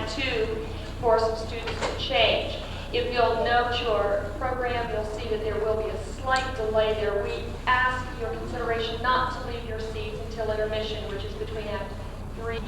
time too for some students to change. If you'll note your program, you'll see that there will be a slight delay there. We ask your consideration not to leave your seats until intermission, which is between Act 3.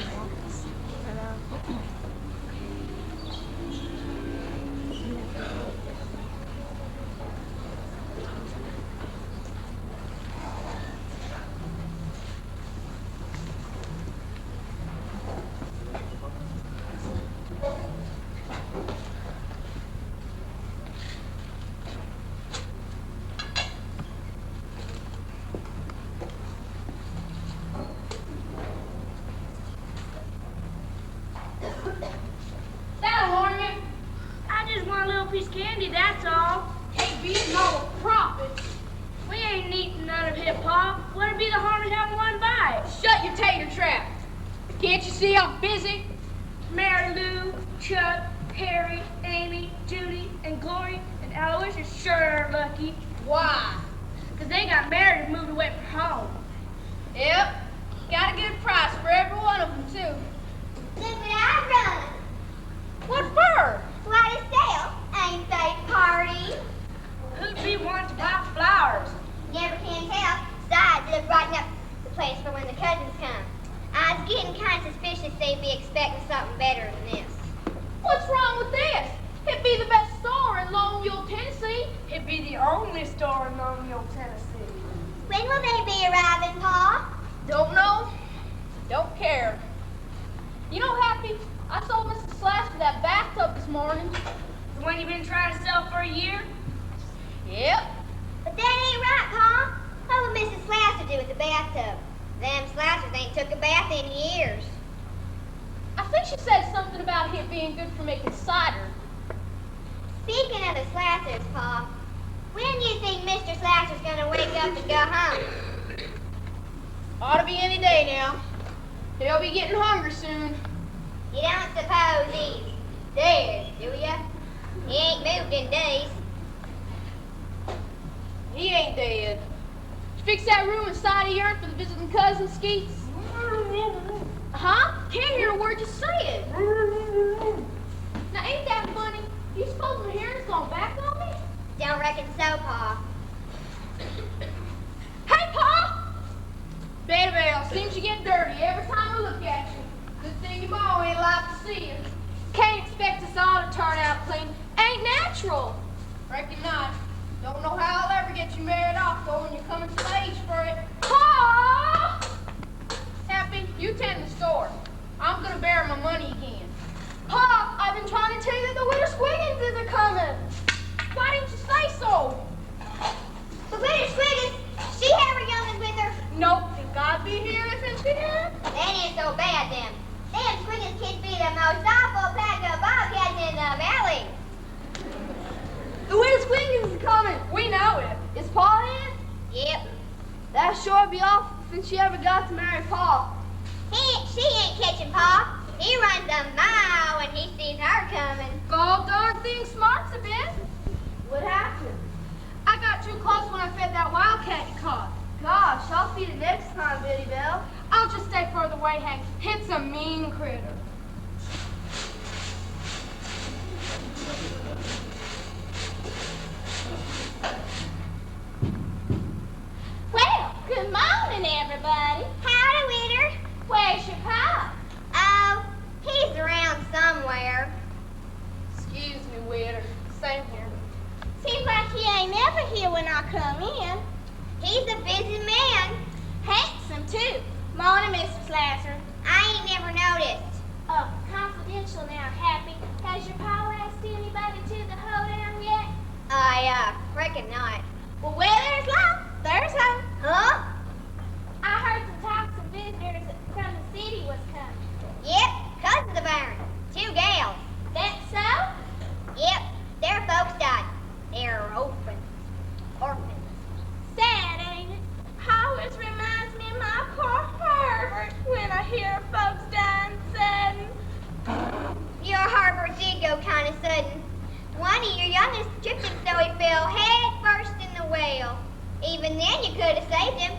Even then you could have saved him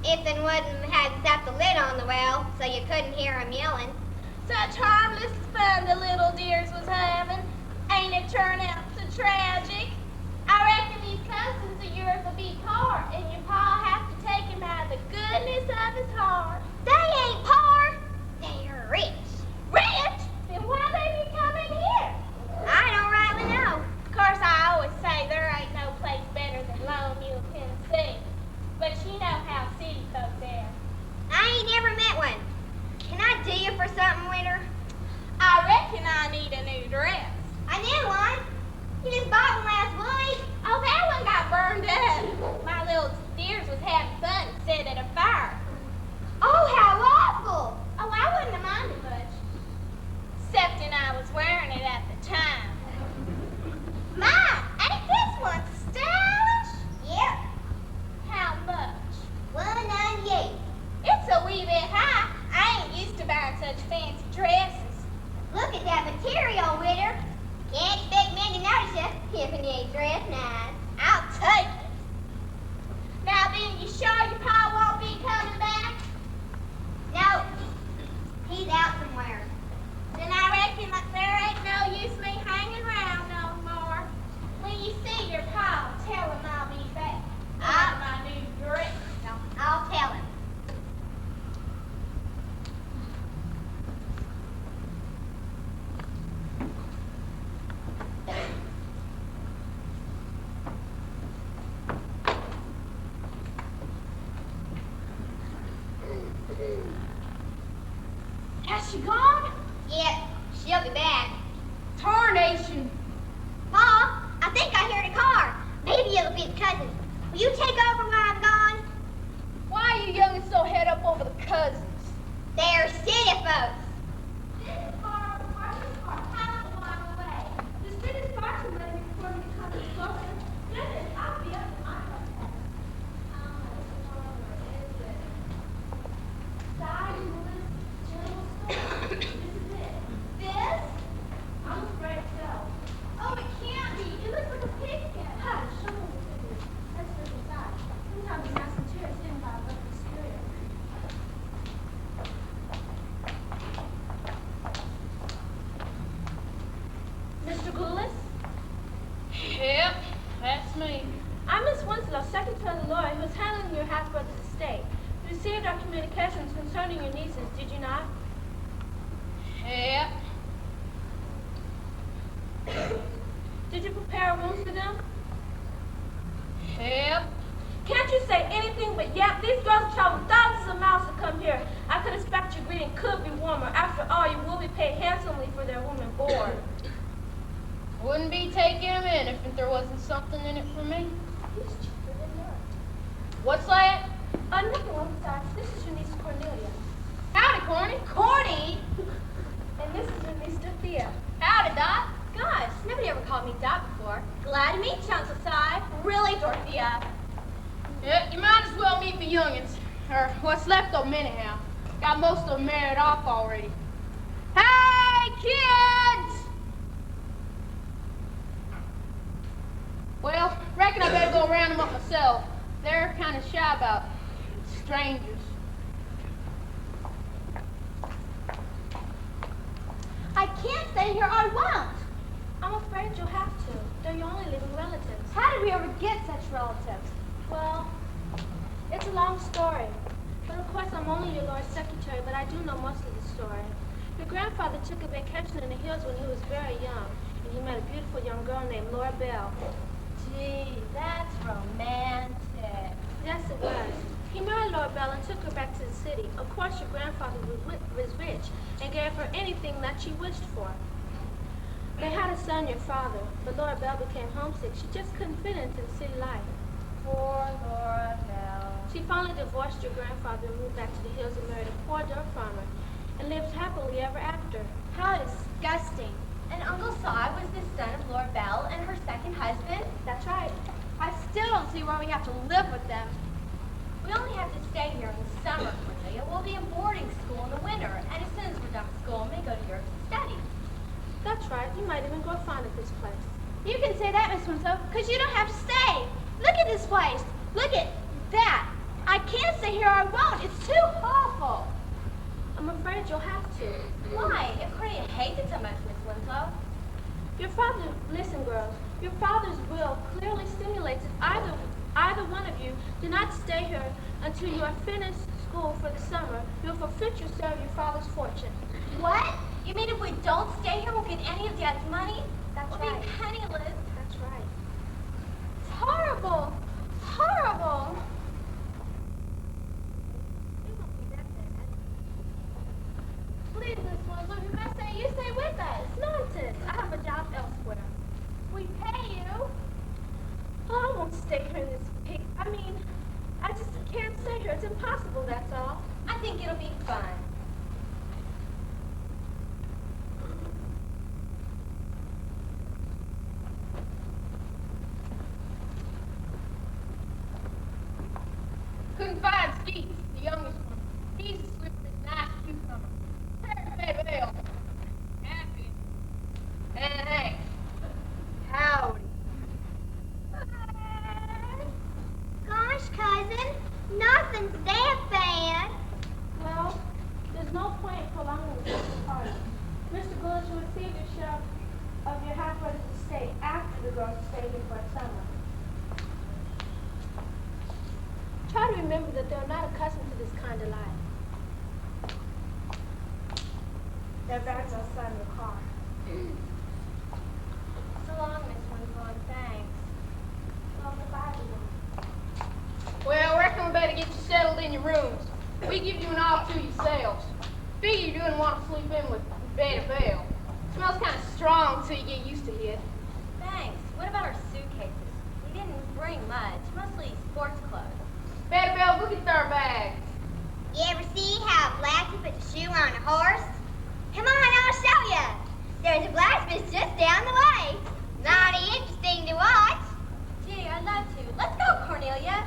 if and hadn't zapped the lid on the well so you couldn't hear him yelling. Such harmless fun, the little can it turn out so tragic? I reckon these cousins of yours will be poor, and your pa'll have to take him out of the goodness of his heart. They ain't poor. They're rich. Rich? Then why they be coming here? I don't rightly know. Of course, I always say there ain't no place better than Lone Mule, Tennessee. But you know how city folk there. I ain't never met one. Can I do you for something, Winter? I reckon I need a new dress. I knew one. You just bought one last week. Oh, that one got burned up. My little dears was having fun and set it afire. Oh, how awful. Oh, I wouldn't have minded much. Excepting I was wearing it at the time. My, Ain't this one stylish? yep, How much? $1.98. It's a wee bit high. I ain't used to buying such fancy dresses. Look at that material, Winter. Can't expect men to notice you if you ain't dressed nice. I'll take it. Now then, you sure your pa won't be coming back? No, he's out somewhere. Then I reckon that there ain't no use me hanging around no more. When you see your pa, tell him I'll be back. My new dress. I'll tell him. Has she gone? Yep, she'll be back. Tarnation. Pa, I think I heard a car. Maybe it'll be the cousins. Will you take over while I'm gone? Why are you youngins so head up over the cousins? They're city folks. Mr. Goulis? Yep, that's me. I'm Miss Winslow, secretary of the lawyer who is handling your half-brother's estate. You received our communications concerning your nieces, did you not? Yep. Did you prepare rooms for them? Yep. Can't you say anything but yep? These girls have traveled thousands of miles to come here. I could expect your greeting could be warmer. After all, you will be paid handsomely for their room and board. Wouldn't be taking them in if there wasn't something in it for me. What's that? Nothing on the side. This is your niece Cornelia. Howdy, Corny. Corny? And this is your niece Dorothea. Howdy, Dot. Gosh, nobody ever called me Dot before. Glad to meet you, Uncle Si. Really, Dorothea? Yeah, you might as well meet me youngins. Or what's left of them anyhow. Got most of them married off already. Hey, kids! Well, reckon I better go round them up myself. They're kind of shy about strangers. I can't stay here. I won't. I'm afraid you'll have to. They're your only living relatives. How did we ever get such relatives? Well, it's a long story. But of course, I'm only your Lord's secretary, but I do know most of the story. Your grandfather took a vacation in the hills when he was very young, and he met a beautiful young girl named Laura Bell. Gee, that's romantic. Yes, it was. He married Laura Bell and took her back to the city. Of course, your grandfather was rich and gave her anything that she wished for. They had a son, your father, but Laura Bell became homesick. She just couldn't fit into the city life. Poor Laura Bell. She finally divorced your grandfather and moved back to the hills and married a poor dirt farmer and lived happily ever after. How disgusting. And Uncle Si was the son of Laura Bell and her second husband? That's right. I still don't see why we have to live with them. We only have to stay here in the summer, Cornelia. We'll be in boarding school in the winter, and as soon as we're done with school, we may go to Europe to study. That's right. You might even grow fond of this place. You can say that, Miss Winslow, because you don't have to stay. Look at this place. Look at that. I can't stay here. I won't. It's too awful. I'm afraid you'll have to. Why? If Cornelia hates it so much, Miss Winslow. Listen, girls, your father's will clearly stimulates that either one of you do not stay here until you are finished school for the summer. You'll forfeit yourself your father's fortune. What? You mean if we don't stay here, we'll get any of Dad's money? That's we'll right. be penniless. That's right. It's horrible. Horrible. It won't be that bad. Please, Miss Winslow, you must say you stay with us. Nonsense. I have a job elsewhere. We pay you. Oh, I won't stay here in this pig. I just can't stay here. It's impossible, that's all. I think it'll be fun. Couldn't find Skeets, the youngest one. He's asleep with his nice cucumber. There's Bill. Happy. And Hank. Howdy. Gosh, cousin, nothing's that bad. Well, there's no point in prolonging the Christmas party. Mr. Gullis will receive your share of your half-brother's estate after the girls stay here for a summer. Try to remember that they're not accustomed to this kind of life. Their bags outside in the car. So long, Miss Winslow, and thanks. Well, goodbye, everyone. Well, I reckon we better get you settled in your rooms. We give you an off to yourselves. Figure you didn't want to sleep in with Betty Bell. Smells kind of strong till you get used to it. Thanks. What about our suitcases? We didn't bring much, mostly sports clothes. Betty Bell, look at their bags. You ever see how a blacksmith puts a shoe on a horse? Come on, I'll show ya. There's a blacksmith just down the way. Mighty interesting to watch. Gee, I'd love to. Let's go, Cornelia.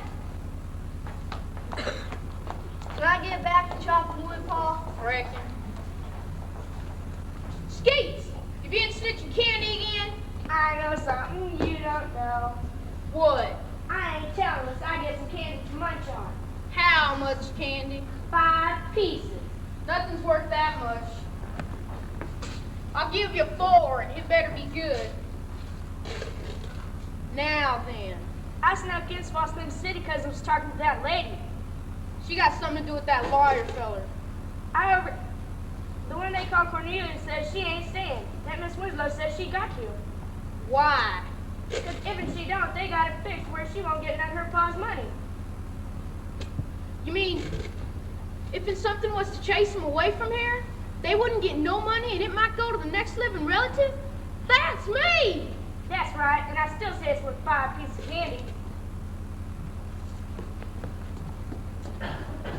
Can I get back to chopping wood, Paul? I reckon. Skeets, you been snitching candy again? I know something you don't know. What? I ain't telling us. I get some candy to munch on. How much candy? 5 pieces. Nothing's worth that much. I'll give you 4, and it better be good. Now then. I snuck in Swastika City because I was talking to that lady. She got something to do with that lawyer feller. The one they call Cornelia says she ain't staying. That Miss Winslow says she got you. Why? Because if she don't, they got it fixed where she won't get none of her pa's money. You mean, if something was to chase him away from here, they wouldn't get no money and it might go to the next living relative? That's me! That's right, and I still say it's worth 5 pieces of candy.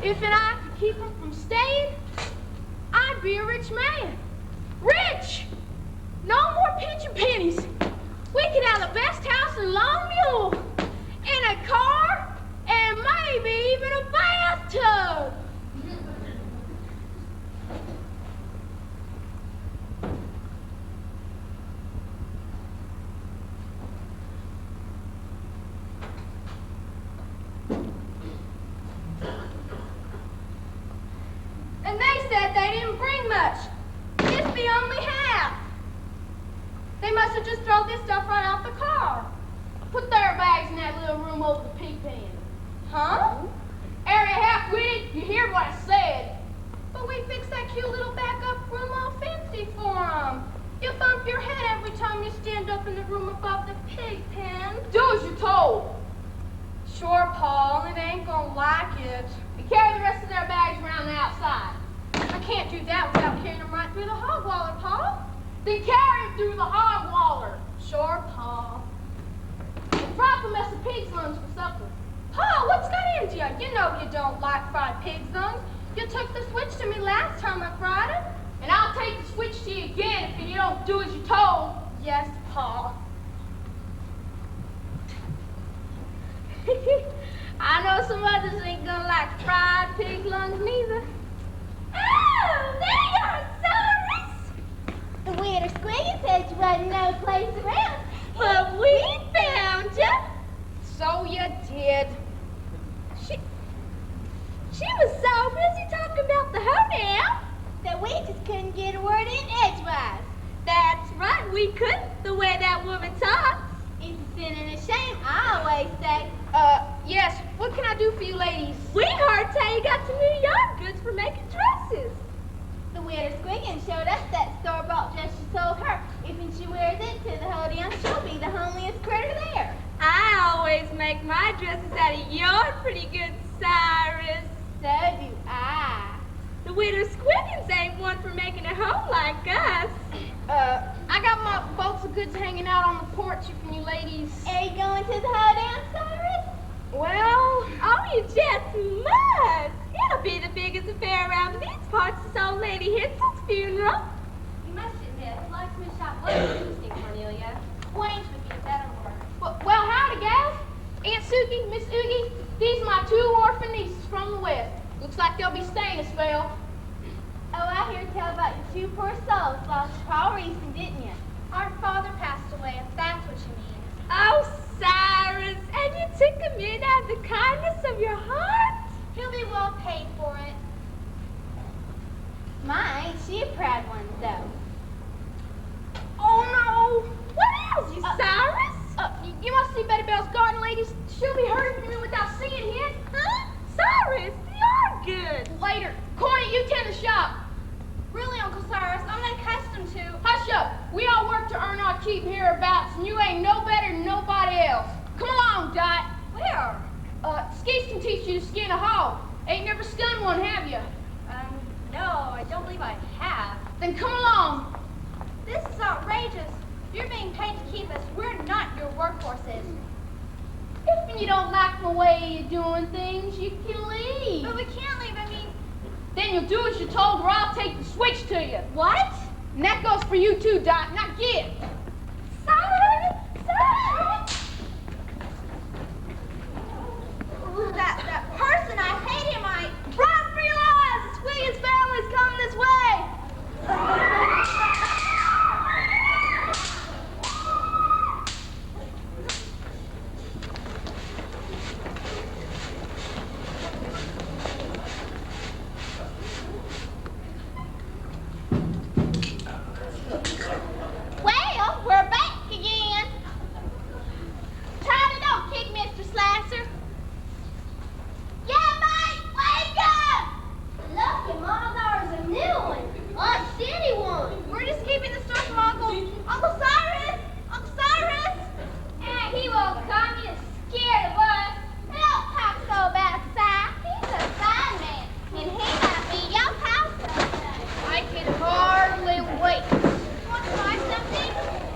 If I could keep him from staying, I'd be a rich man. Rich! No more pigeon pennies. We could have the best house in Long Mule, and a car, and maybe even a bathtub. And they said they didn't bring much. It's the only half. They must have just thrown this stuff right out the car. Put their bags in that little room over the pig pen. Huh? Area half-witted, you heard what I said. But we fixed that cute little backup room all fancy for 'em. You bump your head every time you stand up in the room above the pig pen. Do as you're told. Sure, Paul, and they ain't gonna like it. And carry the rest of their bags around the outside. I can't do that without carrying them right through the hog waller, Paul. Then carry them through the hog waller. Sure, Paul. And fry a mess of pig's lungs for supper. Paul, what's got into you? You know you don't like fried pig's lungs. You took the switch to me last time I fried it. And I'll take the switch to you again if you don't do as you're told. Yes, Paul. I know some others ain't gonna like fried pig lungs neither. Oh, there you are, Cyrus! The widow Squiggy said you wasn't no place around, but we found you. So you did. She was so busy talking about the hoedown that we just couldn't get a word in edgewise. That's right, we couldn't, the way that woman talks. It's a sin and a shame, I always say. Yes, what can I do for you ladies? We heard tell you got some new yarn goods for making dresses. The widow Squiggin showed us that store-bought dress she sold her. If she wears it to the Headin, she'll be the homeliest critter there. I always make my dresses out of yarn pretty good, Cyrus. So do I. The widow Squiggins ain't one for making a home like us. I got my bolts of goods hanging out on the porch from you ladies. Are you going to the Headin, Cyrus? Well, Oh, you just must. It'll be the biggest affair around these parts since old Lady Hitzel's funeral. You must admit, the blacksmith shop was interesting, Cornelia. Quaint would be a better word. well, howdy, gals. Aunt Suki, Miss Oogie, these are my 2 orphan nieces from the West. Looks like they'll be staying a spell. Oh, I hear tell about your 2 poor souls lost Pa recent, didn't you? Our father passed away, if that's what you mean. Oh, Cyrus, and you took him in out of the kindness of your heart? He'll be well paid for it. My, ain't she a proud one, though? Oh, no. What ails you, Cyrus? You must see Betty Bell's garden, ladies. She'll be hurting for me without seeing it. Huh? Cyrus, you're good. Later. Corny, you tend the shop. Really, Uncle Cyrus, I'm not accustomed to. Hush up. We all work to earn our keep hereabouts, and you ain't no better than nobody else. Come along, Dot. Where? Skeets can teach you to skin a hog. Ain't never skinned one, have you? No, I don't believe I have. Then come along. This is outrageous. You're being paid to keep us. We're not your workhorses. If you don't like the way you're doing things, you can leave. But we can't leave, I mean... Then you'll do as you're told, or I'll take the switch to you. What? And that goes for you too, Dot. Now get. Cyrus! Cyrus! That person, I hate him, run for your lives! Squiggins family's coming this way! Well, we're back again. Charlie, don't kick Mr. Slasser. Yeah, mate, wake up! Look, your Mom, there's a new one. A city one. We're just keeping the store from Uncle Cyrus! Uncle Cyrus! And he won't come. You're scared of us. Don't talk so about Si. He's a fine man, and he might be your pal someday. I can hardly wait. Want to try something?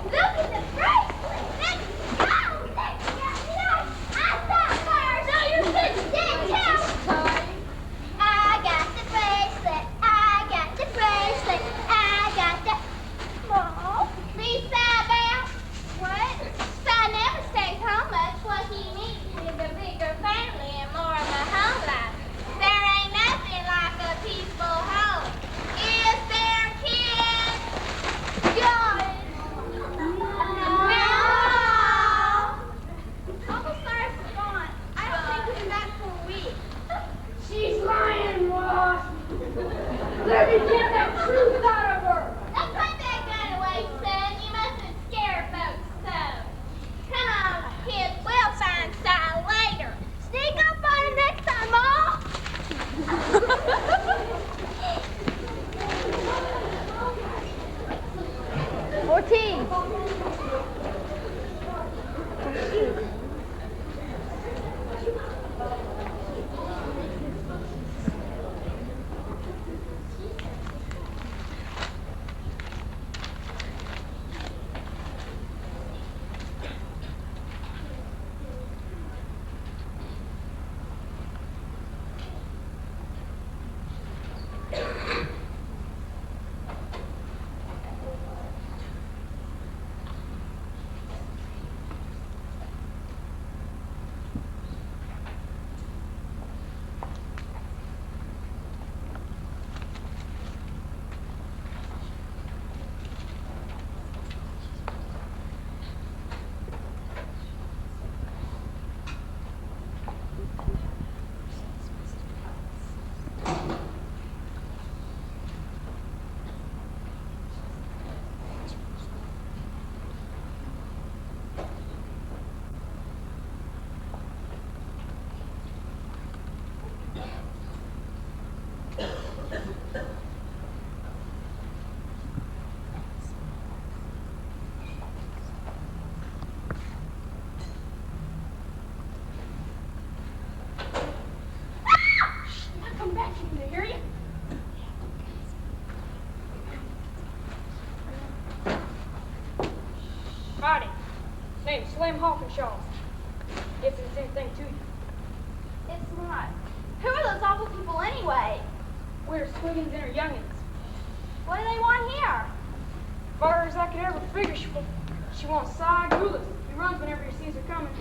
Look at the bracelet. Let's go. Let's go. I thought first. No, you said then too. I got the bracelet. I got the bracelet. I got the... Oh, see, Cybelle? What? Si never stays home much. What he needs is a bigger family and more of a home life. There ain't nothing like a peaceful home. Is there, kids? Yours? No. Uncle Cyrus is gone. I don't think he's back for a week. She's lying, Ross. Let me get that truth out of her. Now put that gun away, son. You mustn't scare folks so. Come on, kids. We'll find Si later. Sneak up on him next time, Mom. 14. Howdy. Name's Slim Hawkinshaw. If there's anything to you. It's not. Who are those awful people anyway? We're Squiggins and her youngins. What do they want here? Far as I could ever figure, she wants side gulas. He runs whenever he sees her coming.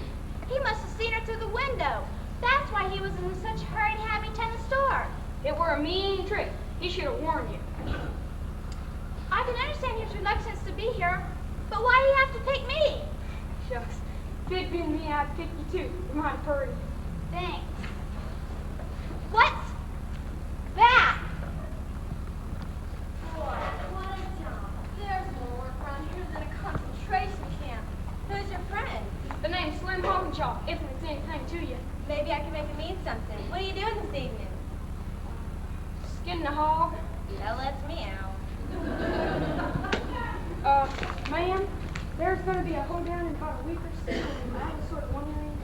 He must have seen her through the window. That's why he was in such a hurry to have me tend the store. It were a mean trick. He should have warned you. I can understand his reluctance to be here, but why do you have to pick me? Shucks. If it'd been me, I'd pick you too. You might have hurried. Thanks. What's that? What a job. There's more work around here than a concentration camp. Who's your friend? The name's Slim Hawkinshaw. If it's anything to you. Maybe I can make it mean something. What are you doing this evening? Skinning a hog. That lets me out. Ma'am, there's going to be a hoedown in about a week or so. I was sort of wondering.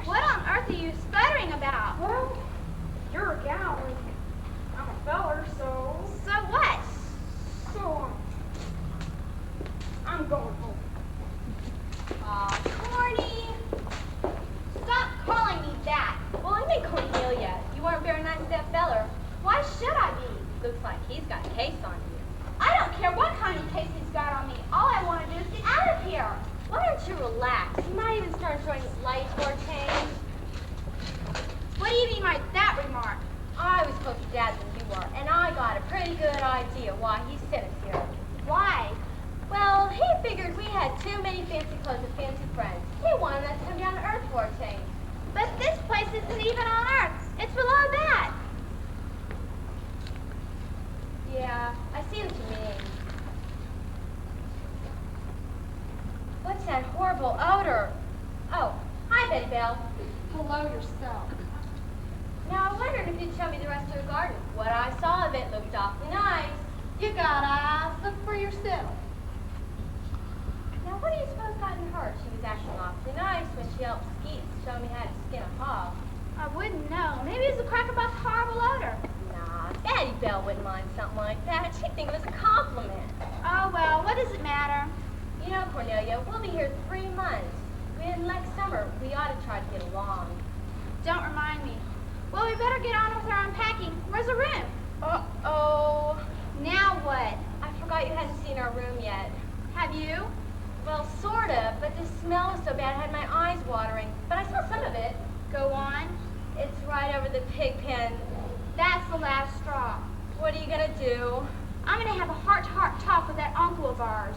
What on earth are you sputtering about? Well, you're a gal and I'm a feller, so. So what? So, I'm going home. Aw, Corny. Stop calling me that. Well, I mean Cornelia. You weren't very nice to that feller. Why should I be? Looks like he's got a case on you. I don't care what kind of case he's got on me. All I want to do is get out of here. Why don't you relax? You might even start showing his lights for a change. What do you mean by that remark? I was closer to Dad than you were, and I got a pretty good idea why he sent us here. Why? Well, he figured we had too many fancy clothes and fancy friends. He wanted us to come down to Earth for a change. But this place isn't even on Earth. It's below that. Yeah, I see what you mean. What's that horrible odor? Oh, hi, Betty Belle. Hello yourself. Now, I wondered if you'd show me the rest of your garden. What I saw of it looked awfully nice. You got eyes. Look for yourself. Now, what do you suppose gotten her? She was acting awfully nice when she helped Skeet show me how to skin a hog. I wouldn't know. Maybe it's a crack about the horrible odor. Nah, Betty Belle wouldn't mind something like that. She'd think it was a compliment. Oh, well, what does it matter? You know, Cornelia, we'll be here 3 months. When next summer, we ought to try to get along. Don't remind me. Well, we better get on with our unpacking. Where's the room? Uh-oh. Now what? I forgot you hadn't seen our room yet. Have you? Well, sort of, but the smell was so bad I had my eyes watering. But I saw some of it. Go on. It's right over the pig pen. That's the last straw. What are you gonna do? I'm gonna have a heart-to-heart talk with that uncle of ours.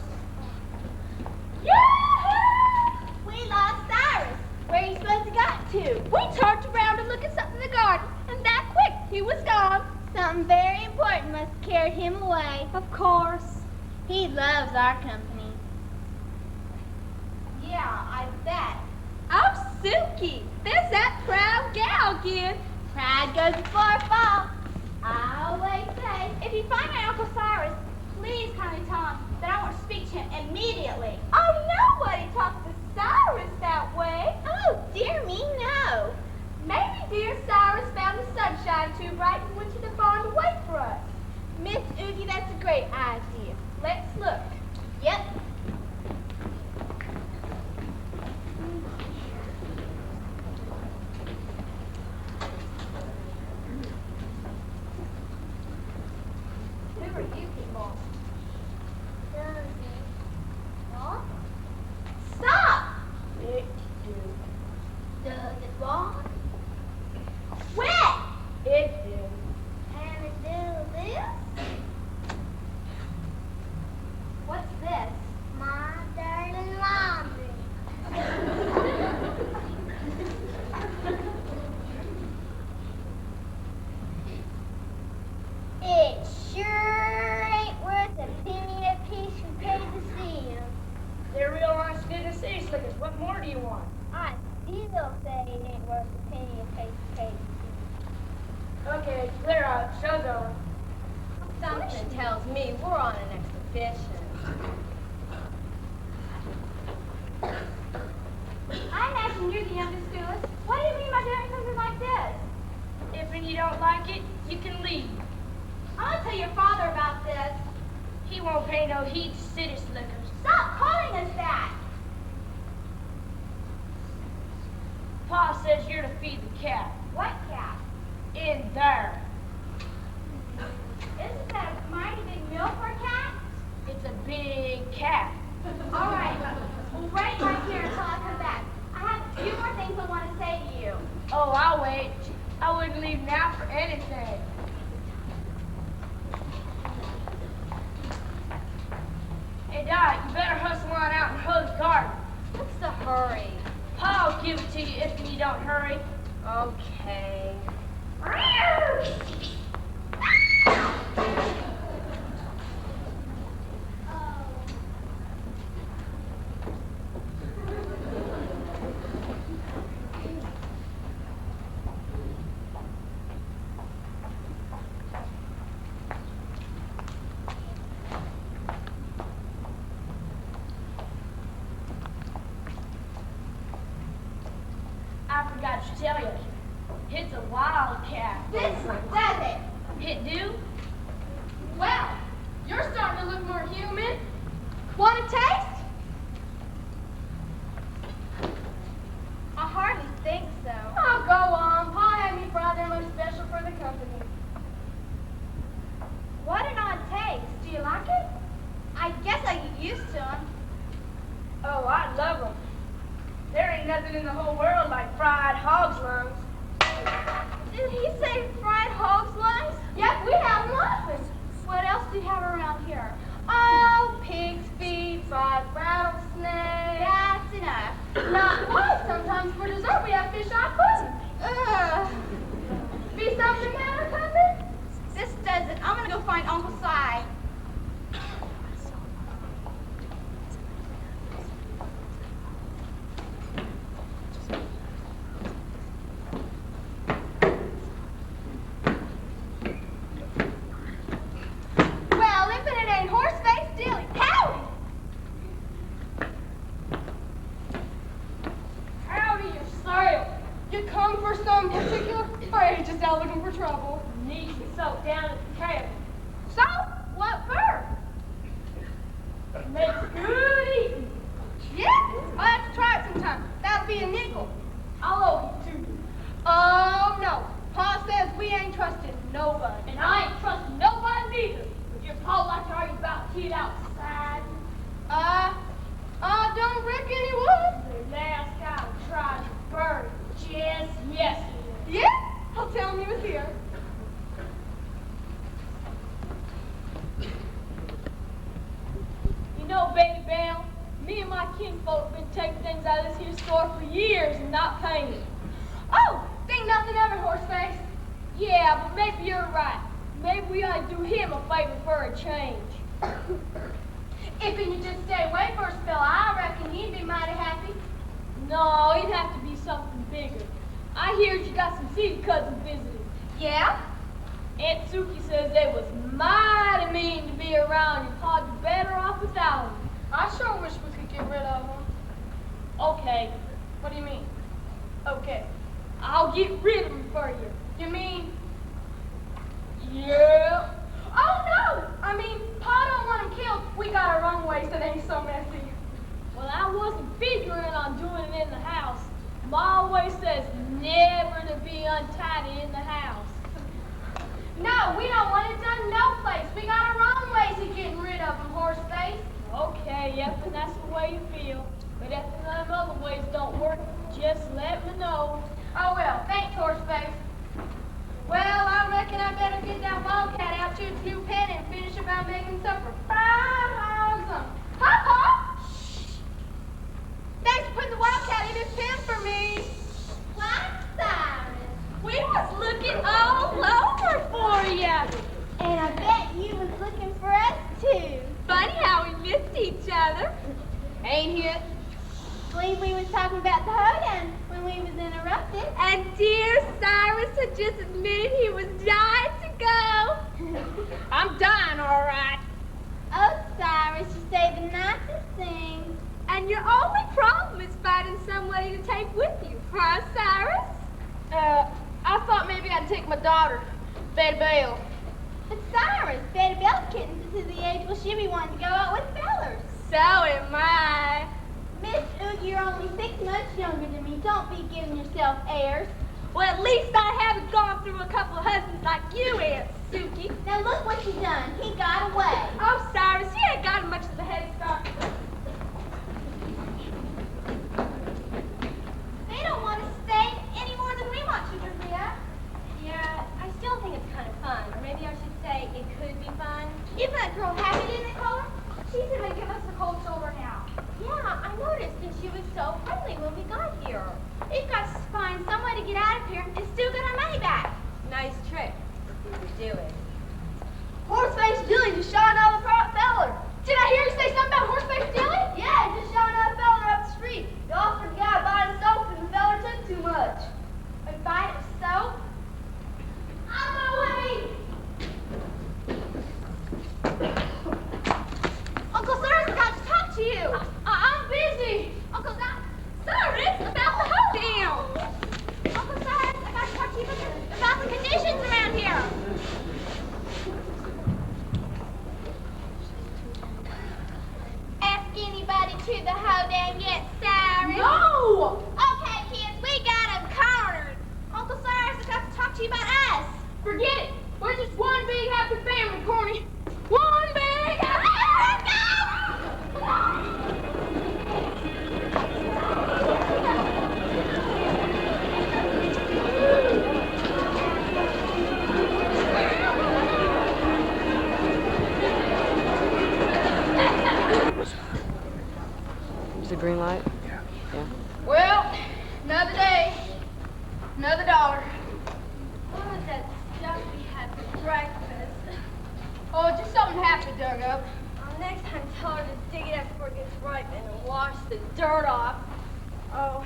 Yahoo! We lost Cyrus. Where are you supposed to got to? We talked around to look at something in the garden, and that quick, he was gone. Something very important must have carried him away. Of course. He loves our company. Yeah, I bet. Oh, Suki, there's that proud gal again. Pride goes before a fall. I always say, If you find my Uncle Cyrus, please kindly tell him that I want to speak to him immediately. Oh, nobody talks to Cyrus that way. oh, dear me, no. Maybe dear Cyrus found the sunshine too bright and went to the barn to wait for us. Miss Oogie, that's a great idea. Let's look. Yep. Who are you people? Huh? Stop! Does it walk? Wet! It did. And it do this? What's this? My dirty laundry. It sure ain't worth a penny a piece you paid to see him. They're real nice business city slickers. What more do you want? I still say it ain't worth a penny a piece you paid to see him. Okay, clear out. Show's over. Something tells me we're on an expedition. I imagine you're the youngest steward. What do you mean by doing something like this? If you don't like it, you can leave. I'm gonna tell your father about this. He won't pay no heed to city slickers. Stop calling us that. Pa says you're to feed the cat. What cat? In there. Isn't that a mighty big meal for a cat? It's a big cat. All right. Well, wait right here until I come back. I have a few more things I want to say to you. Oh, I'll wait. I wouldn't leave now for anything. Hey, Dot, you better hustle on out and hoe the garden. What's the hurry? Pa'll give it to you if you don't hurry. Okay. I forgot to tell you. It's a wildcat. This does it. It do? Well, you're starting to look more human. Want a taste? I hardly think so. Oh, go on. Pa had me brought them up special for the company. What an odd taste. Do you like it? I guess I get used to them. Oh, I love them. There ain't nothing in the whole world like fried hog's lungs. Did he say fried hog's lungs? Yep, we have them often. What else do you have around here? Oh, pig's feet, fried rattlesnake. That's enough. Not quite. Sometimes for dessert we have fish eye pudding. Ugh. Be something matter coming? This does it. I'm gonna go find Uncle Si. Well, if it ain't horse-faced Dilly. Howdy! Howdy yourself. You come for some particular, or are you just out looking for trouble? Knees and soak down at the cabin. So, what for? Makes good eating. Yeah? I'll have to try it sometime. That'll be a nickel. I'll owe you 2. Oh, no. Pa says we ain't trusting nobody. And I ain't trusting nobody neither. If your pa like to argue about kid outside, I don't reckon he would. the last guy who tried to burn it just yesterday. Yeah? I'll tell him he was here. You know, Baby Bell, me and my kinfolk been taking things out of this here store for years and not paying it. Oh, think nothing of it, horse-face. Yeah, but maybe you're right. Maybe we ought to do him a favor for a change. If he could just stay away for a spell, I reckon he'd be mighty happy. No, it'd have to be something bigger. I heard you got some seed cousins visiting. Yeah? Aunt Suki says they was mighty mean to be around. Your pa'd be better off without them. I sure wish we could get rid of him. Okay, What do you mean? Okay. I'll get rid of them for you. You mean? Yeah. Oh, no! I mean, Pa don't want him killed. We got our own ways that ain't so messy. Well, I wasn't figuring on doing it in the house. Ma always says never to be untidy in the house. No, we don't want it done no place. We got our own ways of getting rid of him, horse-face. Okay, yep, and that's the way you feel. But if none of other ways don't work, just let me know. Oh, well, thanks, horse-face. Well, I reckon I better get that wildcat out to its new pen and finish about making supper. Fried hogs on. Ha-ha! Shh! Thanks for putting the wildcat in his pen for me. What, Cyrus? We was looking all over for ya. And I bet you was looking for us too. Funny how we missed each other. Ain't it? Believe we was talking about the hoedown when we was interrupted. And dear Cyrus had just admitted he was dying to go. I'm dying, all right. Oh, Cyrus, you say the nicest things. And your only problem is finding somebody to take with you, huh, Cyrus? I thought maybe I'd take my daughter, Betty Belle. But Cyrus, Betty Belle's kittens is the age where she'll be wanting to go out with fellers. So am I. Miss Oogie, you're only 6 months younger than me. Don't be giving yourself airs. Well, at least I haven't gone through a couple of husbands like you, Aunt Suki. Now look what you done. He got away. Oh, Cyrus, you ain't got much of a head start. They don't want to stay any more than we want to, Maria. Yeah, I still think it's kind of fun. Or maybe I should say it could be fun. Isn't that girl happy in the color? She's gonna give us the cold shoulder now. Yeah, I noticed, and she was so friendly when we got here. We've got to find some way to get out of here and still get our money back. Nice trick. We would do it. Horseface Dilly just shot another feller. Did I hear you say something about Horseface Dilly? Yeah, he just shot another feller up the street. He offered the guy to buy the soap and the feller took too much. A bite of soap? On my way! Uncle Cyrus got to talk to you. I'm busy. Uncle Cyrus, about the hoedown. Uncle Cyrus, I got to talk to you about the conditions around here. Ask anybody to the hoedown yet, Cyrus? No! Okay, kids, we got 'em cornered. Uncle Cyrus, I got to talk to you about us. Forget it. We're just one big happy family, Corny. One big happy Is it green light? Yeah. Well, another day, another dollar. What was that stuff we had for breakfast? Oh, just something happy dug up. Next time, tell her to dig it up before it gets ripe and wash the dirt off. Oh,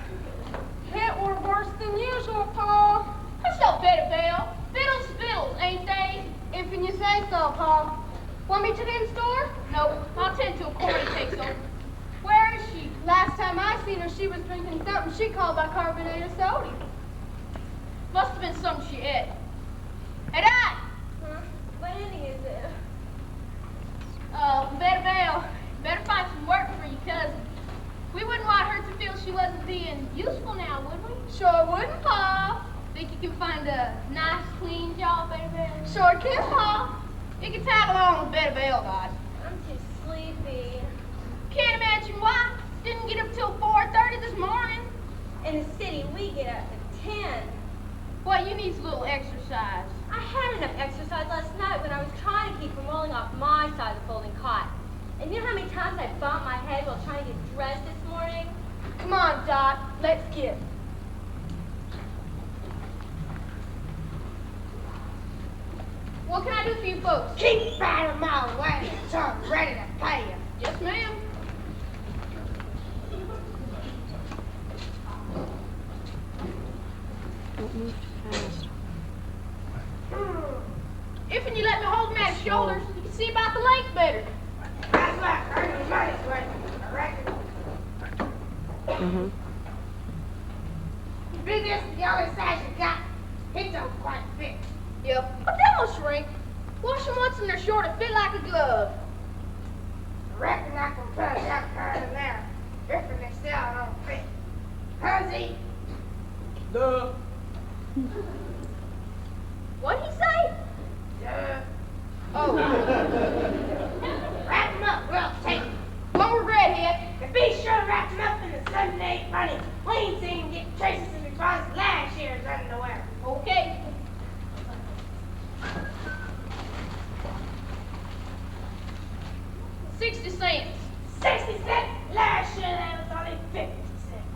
It were worse than usual, Paul. That's no better, Belle. Fiddles, fiddles, ain't they? If you say so, Paul. Want me to the store? Nope. I'll tend to a Corny takes over. Where is she? Last time I seen her, she was drinking something she called bicarbonated soda. Must have been something she ate. Hey, Dad! huh? What inning is it? Better Belle, better find some work for your cousin. We wouldn't want her to feel she wasn't being useful now, would we? Sure wouldn't, Pa. Think you can find a nice, clean job, Better Belle? Sure can, Pa. You can tag along with Better Belle, guys. I'm too sleepy. Can't imagine why. Didn't get up till 4:30 this morning. In the city, we get up at 10. Well, you need a little exercise. I had enough exercise last night when I was trying to keep from rolling off my side of the folding cot. And you know how many times I bumped my head while trying to get dressed this morning? Come on, Dot. Let's get. What can I do for you folks? Keep out of my way until I'm ready to pay you. Yes, ma'am. Don't move too fast. If and you let me hold him at his shoulders, you can see about the length better. That's like earning money's worth, I reckon. Mm-hmm. Be this the only size you got. It don't quite fit. Yep. But they'll shrink. Wash them once and they're sure to fit like a glove. I reckon I can put a duck card in there. If they still don't fit. How's Duh. What'd he say? Oh. Wrap 'em up, we'll take 'em. One regret, Head. And be sure to wrap 'em up in the Sunday money. We ain't seen him get traces of his father's last year's underwear. Okay. $0.60. 60 cents. Last year that was only 50 cents.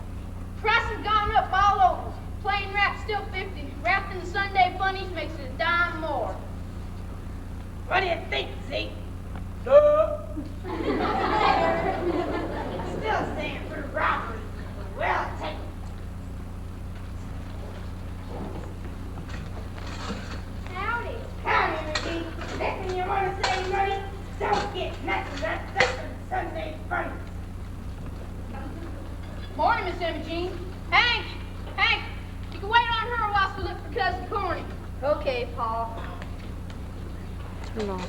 Prices have gone up all over. Plain wrap still 50. Wrapped in the Sunday funnies makes it a dime more. What do you think, Zeke? Duh. Still saying for robbery. Well, take it. Howdy. Howdy, McGee. Reckon you want to save money? Don't get nothing left up for the Sunday funnies. Morning, Miss Imogene. Hank! You can wait on her whilst we look for Cousin Corny. Okay, Paul. No.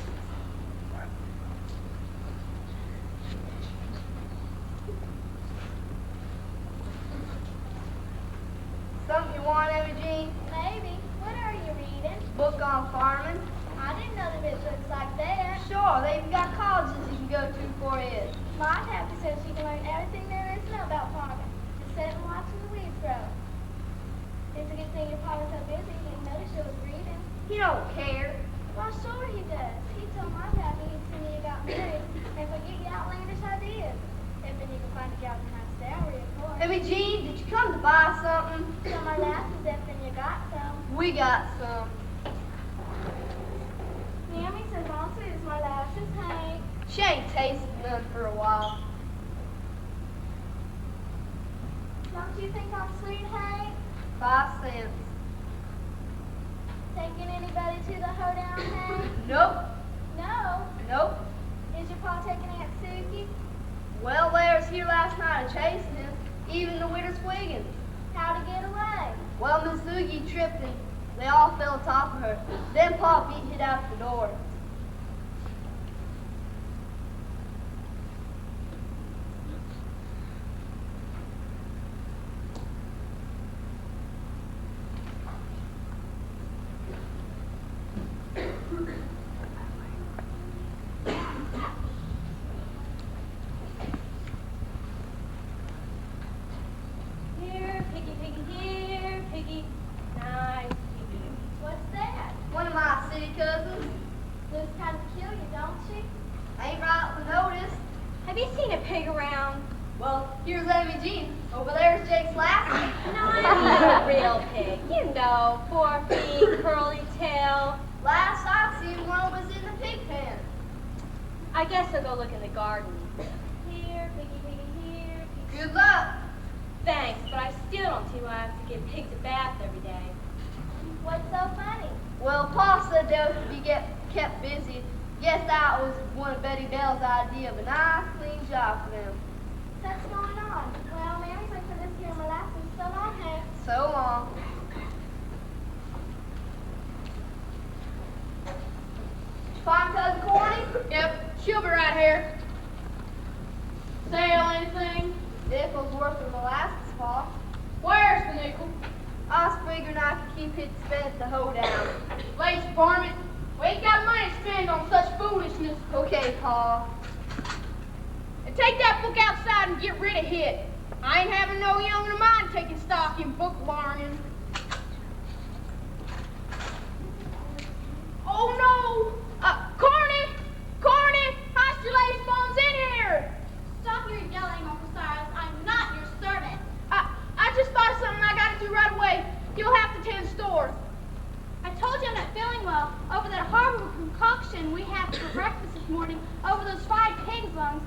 Something you want, Jean? Maybe. What are you reading? Book on farming. I didn't know the bitch looks like that. Sure, they even got colleges you can go to for it. My happy says she can learn everything there is to know about farming, instead of watching the weeds grow. It's a good thing your father's so busy he didn't notice you was reading. He don't care. Well, sure he does. He told my pappy he'd seen you got married and forget your outlandish ideas. If then you can find a job in high salary, of course. Jean, did you come to buy something? So my lasses, if then you got some. We got some. Mammy says all sweet is my lasses, Hank. She ain't tasted none for a while. Don't you think I'm sweet, Hank? 5 cents. Taking anybody to the hoedown, Hank? Nope. No. Nope. Is your pa taking Aunt Suki? Well, they was here last night a chasing him, even the widow Swiggins. How to get away? Well, Miss Sugi tripped and they all fell atop of her. Then Pa beat it out the door. Here, piggy, piggy, here, piggy. Nice piggy. What's that? One of my city cousins. Looks kind of peculiar, don't she? Ain't rightly noticed. Have you seen a pig around? Well, here's Amy Jean. Over there's Jake's Lassie. No, I mean a real pig. You know, 4 feet, curly tail. Last I seen one was in the pig pen. I guess I'll go look in the garden. Here, piggy, piggy, here, piggy. Good luck. Thanks, but I still don't see why I have to give pigs a bath every day. What's so funny? Well, Pa said they was to be kept busy. Guess that was one of Betty Bell's idea of a nice, clean job for them. What's going on? Well, Mary's like for this here molasses, so long, Hank. So long. Find Cousin Corny? Yep, she'll be right here. Sale anything? Nickel's worth of molasses, Pa. Where's the nickel? I was figuring I could keep it spent at the hoedown. Lace varmint. We ain't got money to spend on such foolishness. Okay, Pa. And take that book outside and get rid of it. I ain't having no young of mine taking stock in book learning. Oh no! Corny! Corny! How's your lace bones in here? Stop your yelling, Uncle Cyrus. I'm not your servant. I just thought of something I gotta do right away. You'll have to tend store. I told you I'm not feeling well over that horrible concoction we had for breakfast this morning over those fried pig's lungs.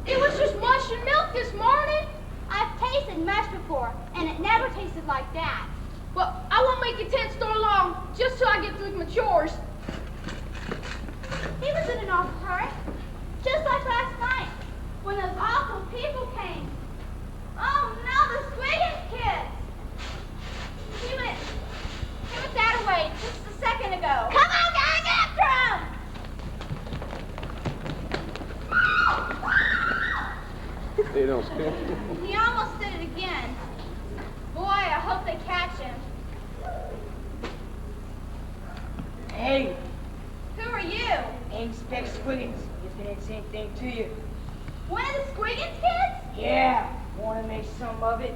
It was just mush and milk this morning. I've tasted mush before, and it never tasted like that. Well, I won't make your tent store long, just till I get through my chores. He was in an awful hurry, just like last night, when those awful people came. Oh no, the Squiggins kids! He went that way just a second ago. Come on, guys, after him! They don't scare. He almost did it again. Boy, I hope they catch him. Hey, Who are you? Inspect Squiggins, if it ain't same thing to you. One of the Squiggins kids? Yeah, want to make some of it?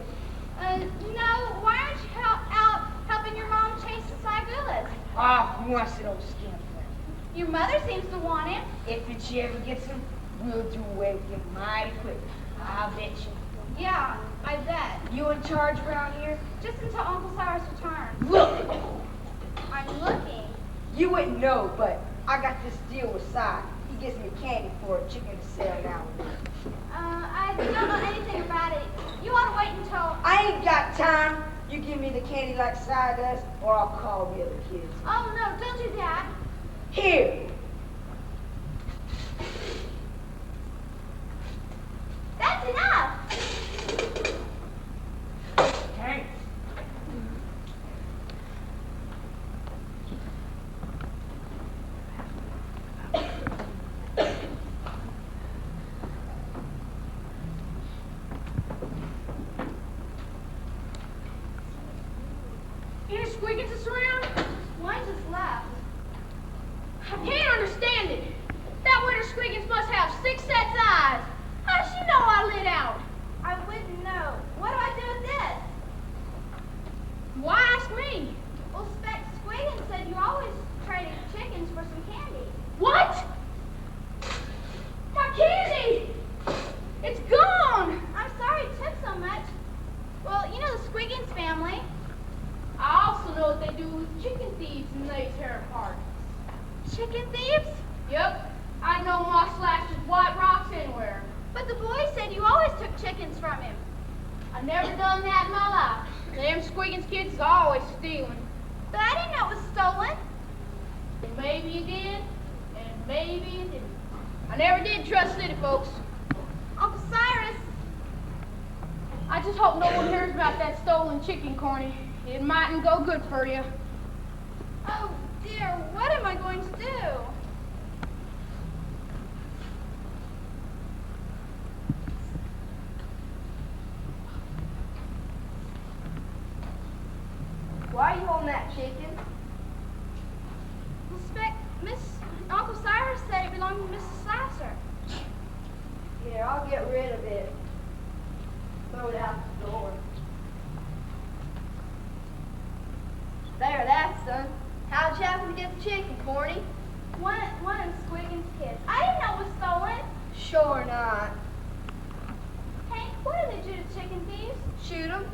No. Why aren't you out helping your mom chase the Sigulas? Ah, who wants an old skin flint? Your mother seems to want him. If and she ever gets him, we'll do away with him mighty quick. I'll bet you. Yeah, I bet. You in charge around here? Just until Uncle Cyrus returns. Look! I'm looking. You wouldn't know, but I got this deal with Si. He gives me candy for a chicken to sell now and then. I don't know anything about it. You want to wait until... I ain't got time. You give me the candy like Si does, or I'll call the other kids. Oh, no, don't do that. Here. That's enough. Thanks. Never done that in my life. Them Squiggins kids is always stealing. But I didn't know it was stolen. And maybe you did, and maybe you didn't. I never did trust city folks. Uncle Cyrus, I just hope no one hears about that stolen chicken, Corny. It mightn't go good for you. oh dear, what am I going to do? Why are you holding that chicken? Uncle Cyrus said it belonged to Mrs. Slasser. Here, I'll get rid of it. Throw it out the door. There, that's done. How'd you happen to get the chicken, Corny? One of Squiggins' kids. I didn't know it was stolen. Sure not. Hank, what did they do to chicken thieves? Shoot 'em.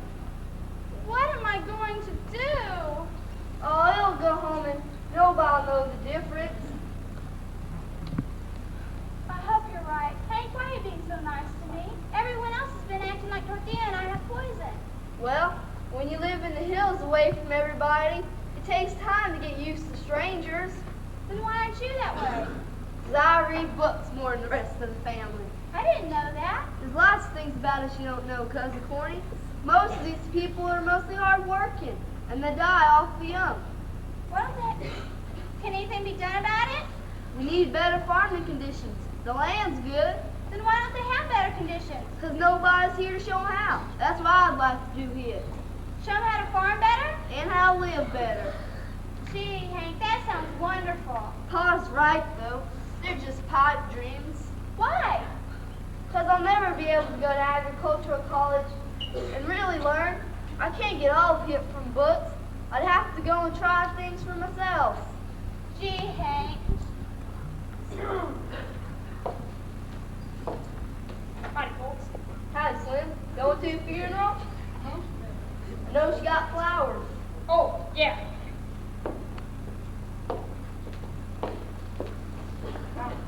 What am I going to do? Oh, he'll go home and nobody knows the difference. I hope you're right. Hank, why are you being so nice to me? Everyone else has been acting like Dorothea and I have poison. Well, when you live in the hills away from everybody, it takes time to get used to strangers. Then why aren't you that way? 'Cause I read books more than the rest of the family. I didn't know that. There's lots of things about us you don't know, Cousin Corny. Most of these people are mostly hard working, and they die awful young. Can anything be done about it? We need better farming conditions. The land's good, Then why don't they have better conditions? 'cause nobody's here to show 'em how. That's what I'd like to do here. Show them how to farm better? And how to live better. Gee, Hank, that sounds wonderful. Pa's right, though. They're just pipe dreams. Why? 'Cause I'll never be able to go to agricultural college and really learn. I can't get all of it from books. I'd have to go and try things for myself. Gee, Hank. Howdy, folks. Hi, Slim. Going to a funeral? I know she got flowers. Oh, yeah.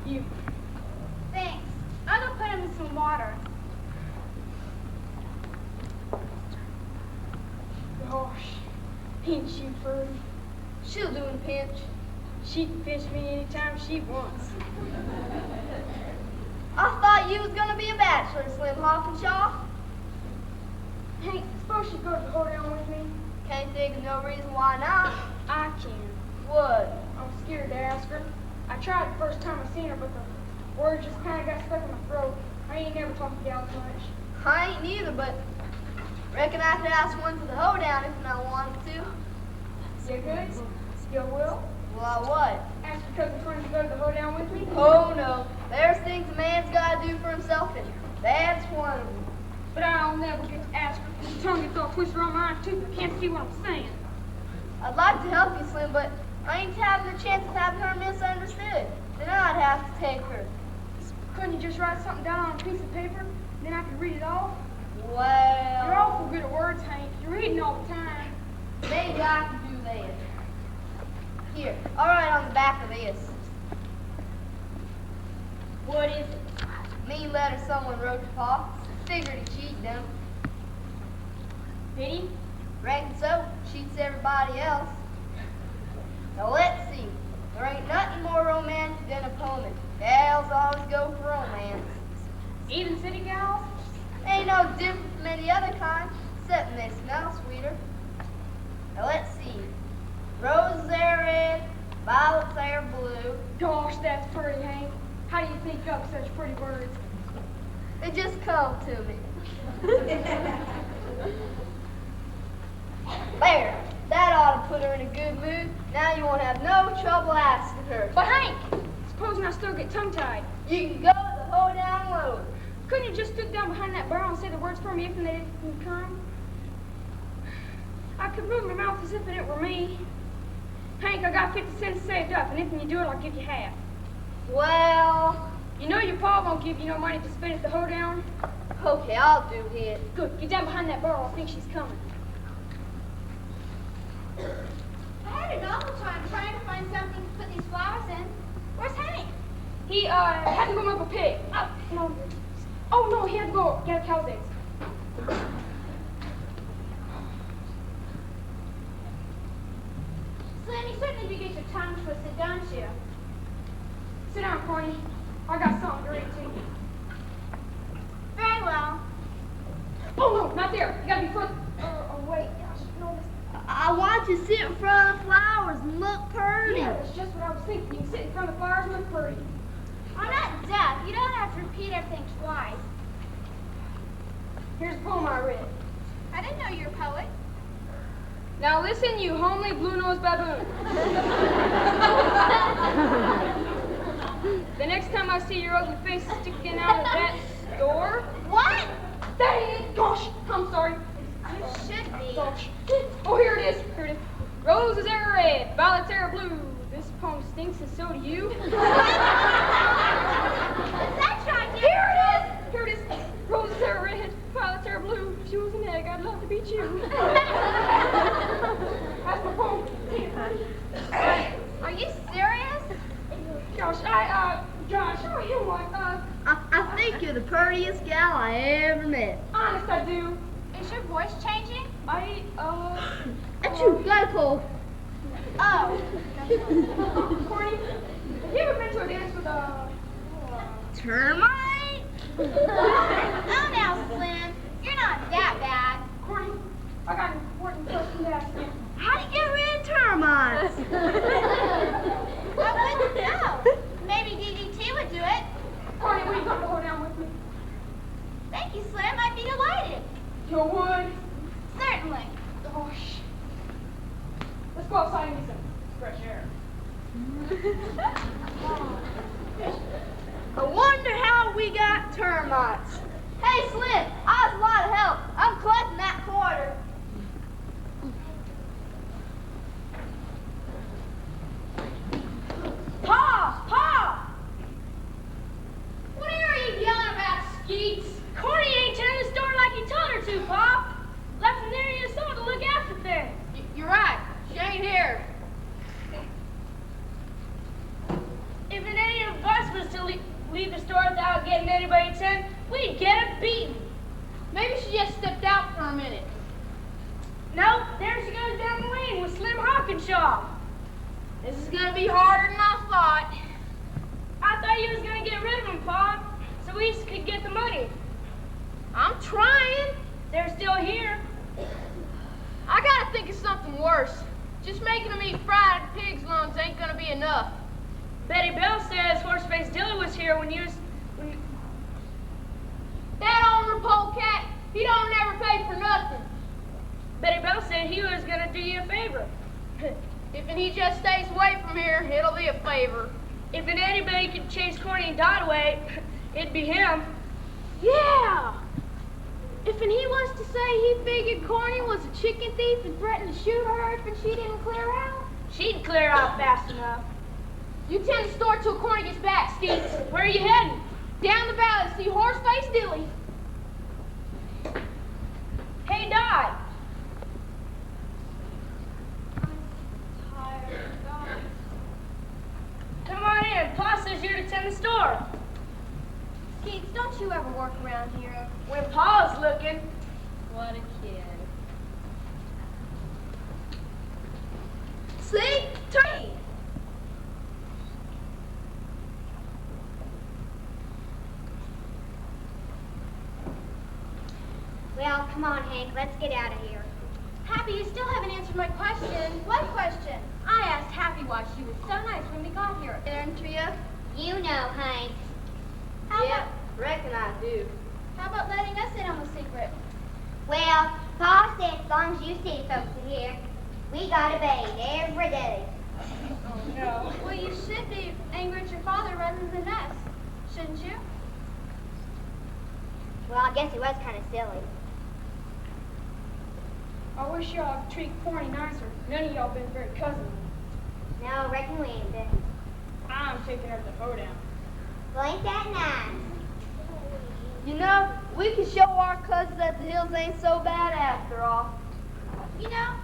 You. Thanks. I'll go put them in some water. Gosh, ain't she pretty? She'll do in a pinch. She can pinch me anytime she wants. I thought you was gonna be a bachelor, Slim Hawkinshaw. Hank, suppose you go to the hoedown with me? Can't think of no reason why not. I can. What? I'm scared to ask her. I tried the first time I seen her, but the words just kind of got stuck in my throat. I ain't never talked to gals much. I ain't neither, but reckon I could ask one to the hoedown if I wanted to. You good? You will? Well, what? Ask your cousin friend to go to the hoedown with me? Oh, no. There's things a man's gotta do for himself, and that's one of them. But I'll never get to ask her. The tongue gets all twisted on my eyes, too. I can't see what I'm saying. I'd like to help you, Slim, but I ain't having the chance of having her misunderstood. Then I'd have to take her. Couldn't you just write something down on a piece of paper? Then I could read it off? You're Well, awful good at words, Hank. You're reading all the time. maybe I can do that. Here, I'll write on the back of this. What is it? Mean letter someone wrote to Pa. Figured he cheated them. Did he? Reckon so. Cheats everybody else. Now let's see. There ain't nothing more romantic than a pony. Gals always go for romance. Even city gals? Ain't no different from any other kind, except they smell sweeter. Now let's see. Roses are red, violets are blue. Gosh, that's pretty, Hank. How do you think up such pretty words? They just come to me. There. That ought to put her in a good mood. Now you won't have no trouble asking her. But Hank, supposing I still get tongue-tied, You can go to the hoedown alone. couldn't you just stood down behind that barrel and say the words for me if they didn't come? I could move my mouth as if it were me. Hank, I got 50 cents saved up, and if you do it, I'll give you half. Well, You know your pa won't give you no money to spend at the hoedown? okay, I'll do it. Good, get down behind that barrel. I think she's coming. I had an awful time trying to find something to put these flowers in. Where's Hank? He, had to go milk a pig. No. Oh, no, he had to go get a cow's eggs. greeting. Very well. Oh, no, not there. You gotta be front. Oh, wait. Gosh, no, this... I want you to sit in front of the flowers and look pretty. Yeah, that's just what I was thinking. You can sit in front of the flowers and look pretty. I'm not deaf. You don't have to repeat everything twice. Here's a poem I read. I didn't know you were a poet. Now listen, you homely blue-nosed baboon. The next time I see your ugly face sticking out of that store... What? Dang it! Gosh, I'm sorry. You should be. Gosh. Oh, here it is. Here it is. Roses are red, violets are blue. This poem stinks and so do you. Is that right there? Here it is. Roses are red, violets are blue. If you was an egg, I'd love to beat you. That's my poem. Are you serious? Gosh, Josh, how are you like, I think you're the prettiest gal I ever met. honest I do. Is your voice changing? That's you, got a cold. Oh. Corny, have you ever been to a dance with, Termite? Oh, now, Slim. You're not that bad. Corny, I got an important question to ask you. How do you get rid of termites? I wouldn't know. Maybe DDT would do it. Corny, will you come to hold down with me? Thank you, Slim. I'd be delighted. You would? Certainly. Gosh. Let's go outside and get some fresh air. I wonder how we got termites. Hey, Slim, I was a lot of help. I'm collecting that quarter. Pa! What are you yelling about, Skeets? Corny ain't turned the store like you told her to, Pop. Left them there in your store to look after things. You're right. She ain't here. If any of us was to leave the store without getting anybody's in, we'd get her beaten. Maybe she just stepped out for a minute. Nope, there she goes down the lane with Slim Hawkinshaw. This is gonna be harder than I thought. I thought you was gonna get rid of them, Pop, so we could get the money. I'm trying. They're still here. I gotta think of something worse. Just making them eat fried pig's lungs ain't gonna be enough. Betty Bell says Horseface Dilly was here when you was... That old polecat, he don't never pay for nothing. Betty Bell said he was gonna do you a favor. If he just stays away from here, it'll be a favor. If anybody could chase Corny and Dot away, it'd be him. Yeah! If he was to say he figured Corny was a chicken thief and threatened to shoot her if she didn't clear out, She'd clear out fast enough. you tend to store till Corny gets back, Skeets. Where are you heading? Down the valley to see Horseface Dilly. Hey, Dot. Come on in. Pa says you're to tend the store. Skeets, don't you ever work around here? When Pa's looking. What a kid. See? Turn. Well, come on, Hank, let's get out of here. Happy, you still haven't answered my question. What question? I asked Happy why she was so nice when we got here. Aren't you? You know, Hank. Yeah, reckon I do. How about letting us in on the secret? Well, Pa said as long as you see folks in here, we gotta bathe every day. Oh, no. Well, you should be angry at your father rather than us, shouldn't you? Well, I guess it was kind of silly. I wish y'all treat Corny nicer. None of y'all been very cousinly. No, reckon we ain't been. I'm taking her to the hoedown. Well, ain't that nice? You know, we can show our cousins that the hills ain't so bad after all. You know,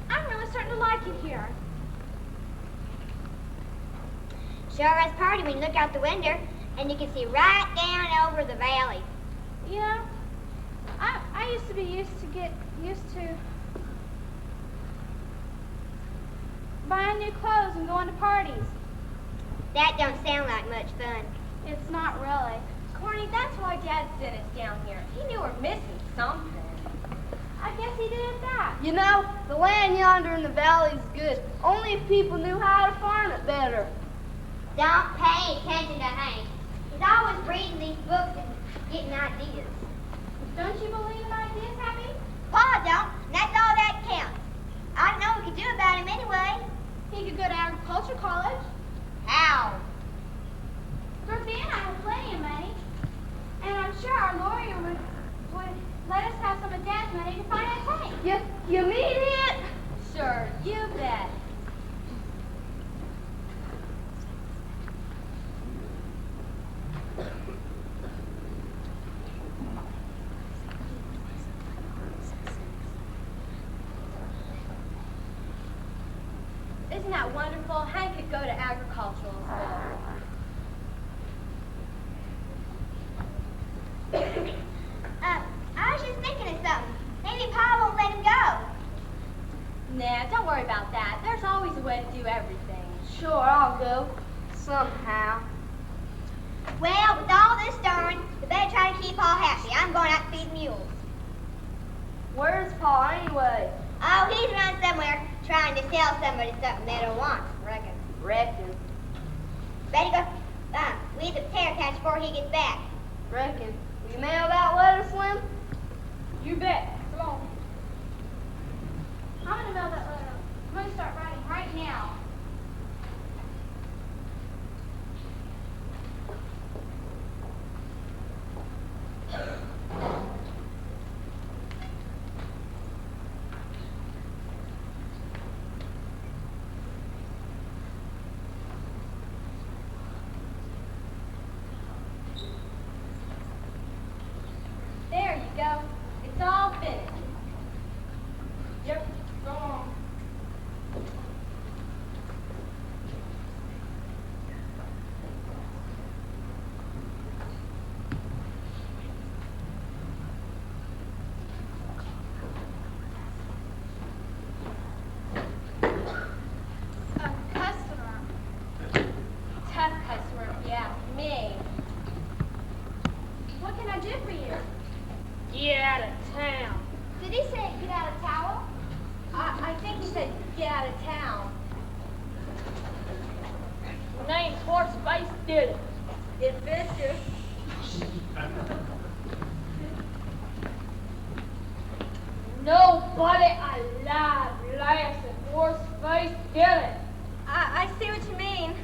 I'm really starting to like it here. Sure is pretty when you look out the window and you can see right down over the valley. You know, I used to be used to buying new clothes and going to parties. That don't sound like much fun. It's not really. sent us down here. He knew we're missing something. I guess he did that. You know, the land yonder in the valley is good. Only if people knew how to farm it better. Don't pay attention to Hank. He's always reading these books and getting ideas. Don't you believe in ideas, Happy? Pa don't, and that's all that counts. I don't know what we could do about him anyway. He could go to agriculture college. How? Dorothy and I have plenty of money. And I'm sure our lawyer would let us have some of Dad's money to finance Hank. You mean it? Sure, you bet. Isn't that wonderful? Hank could go to agricultural school. I was just thinking of something. Maybe Pa won't let him go. Nah, don't worry about that. There's always a way to do everything. Sure, I'll go. Somehow. Well, with all this stirring, we better try to keep Pa happy. I'm going out to feed mules. Where's Pa anyway? Oh, he's around somewhere trying to sell somebody something they don't want, reckon. Reckon. Better go weed the potato patch before he gets back. Reckon. Will you mail that letter, Slim? You bet. Come on. I'm going to mail that letter. I'm going to start writing right now. There you go. It's all finished. Yep. Go on. A customer. Tough customer, yeah, me. What can I do for you? Get out of town. Did he say get out of towel? I think he said get out of town. My name's Horseface Dylan. Adventure. Nobody alive laughs at Horseface Dylan. I see what you mean.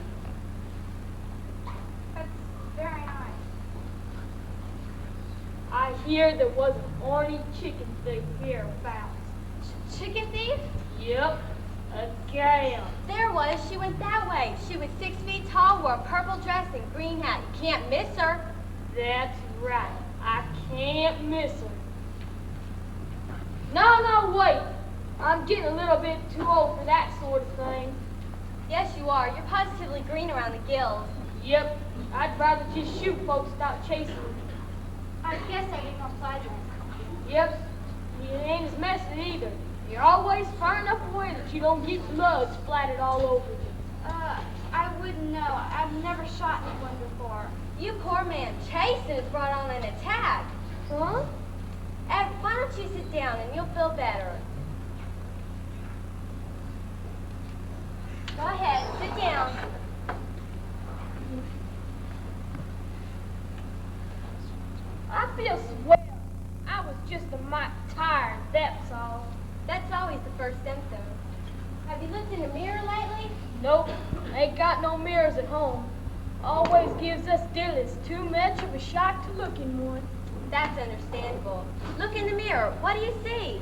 That's very nice. I hear there was an ornery chicken thief hereabouts. Chicken thief? Yep, a gal. There was. She went that way. She was 6 feet tall, wore a purple dress and green hat. You can't miss her. That's right. I can't miss her. No, wait. I'm getting a little bit too old for that sort of thing. Yes, you are. You're positively green around the gills. Yep, I'd rather just shoot folks without chasing them. I guess I get no pleasure. Yep, you ain't as messy either. You're always far enough away that you don't get blood splattered all over you. I wouldn't know. I've never shot anyone before. You poor man. Chasing has brought on an attack. Huh? Ed, why don't you sit down and you'll feel better? Go ahead, sit down. I feel swell. I was just a mite tired, that's all. That's always the first symptom. Have you looked in the mirror lately? Nope, ain't got no mirrors at home. Always gives us dillies too much of a shock to look in one. That's understandable. Look in the mirror. What do you see?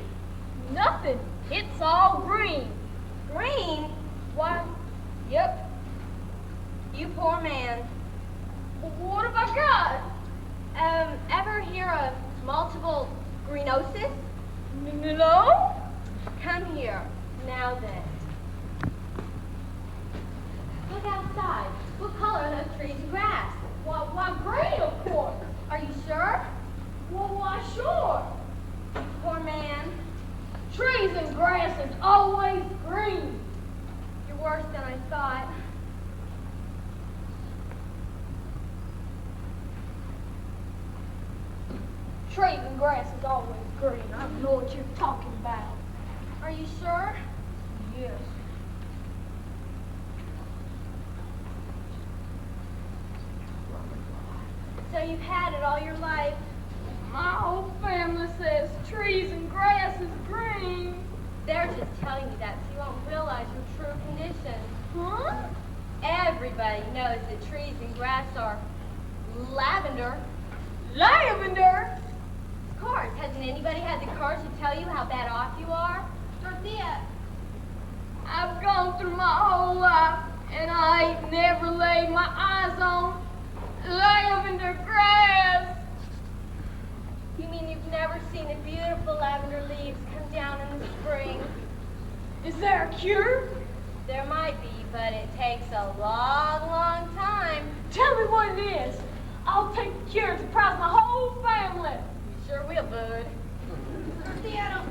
Nothing. It's all green. Green? Why? Yep. You poor man. What have I got? Ever hear of multiple greenosis? No? Come here. Now then. Look outside. What color are those trees and grass? Why, green, of course. Are you sure? Well, why, sure. Poor man. Trees and grass is always green. You're worse than I thought. Trees and grass is always green. I don't know what you're talking about. Are you sure? Yes. So you've had it all your life? My whole family says trees and grass is green. They're just telling you that so you won't realize your true condition. Huh? Everybody knows that trees and grass are lavender. Lavender? Of course. Hasn't anybody had the courage to tell you how bad off you are? Dorothea, I've gone through my whole life and I ain't never laid my eyes on lavender grass. You mean you've never seen the beautiful lavender leaves come down in the spring? Is there a cure? There might be, but it takes a long, long time. Tell me what it is. I'll take the cure to surprise my whole family. You sure will, bud. Dorothea,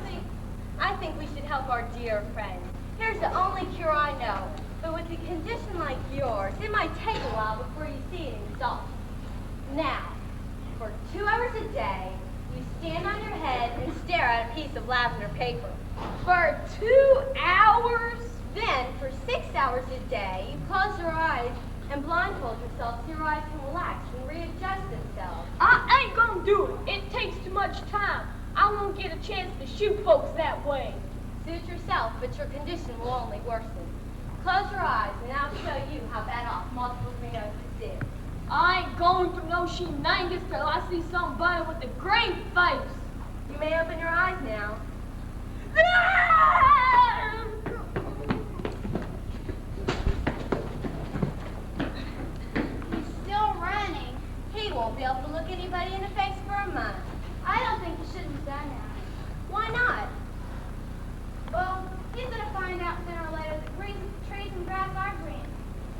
I think we should help our dear friend. Here's the only cure I know. But with a condition like yours, it might take a while before you see any results. Now, for 2 hours a day, you stand on your head and stare at a piece of lavender paper. For 2 hours? Then, for 6 hours a day, you close your eyes and blindfold yourself so your eyes can relax and readjust themselves. I ain't gonna do it. It takes too much time. I won't get a chance to shoot folks that way. Suit yourself, but your condition will only worsen. Close your eyes, and I'll show you how bad off multiple sclerosis is. I ain't going through no shenanigans till I see somebody with a great face. You may open your eyes now. He's still running. He won't be able to look anybody in the face for a month. I don't think he should have done that. Why not? Well, he's gonna find out sooner or later that trees and grass are green.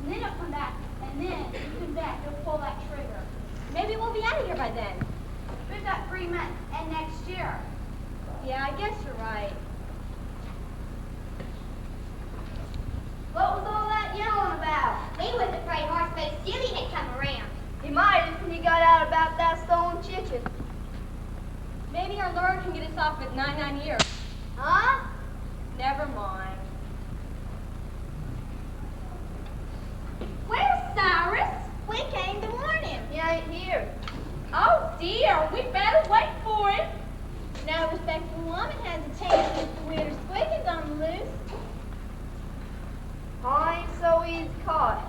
And then he'll come back, and then when he comes back, he'll pull that trigger. Maybe we'll be out of here by then. We've got 3 months and next year. Yeah, I guess you're right. What was all that yelling about? He was afraid Horse-Faced Jimmy had come around. He might have when he got out about that stolen chicken. Maybe our Lord can get us off with 99 years. Huh? Never mind. Where's Cyrus? We came to warn him. He ain't here. Oh dear, we better wait for him. No respectable woman has a chance with the weird squiggins on the loose. I ain't so easy caught.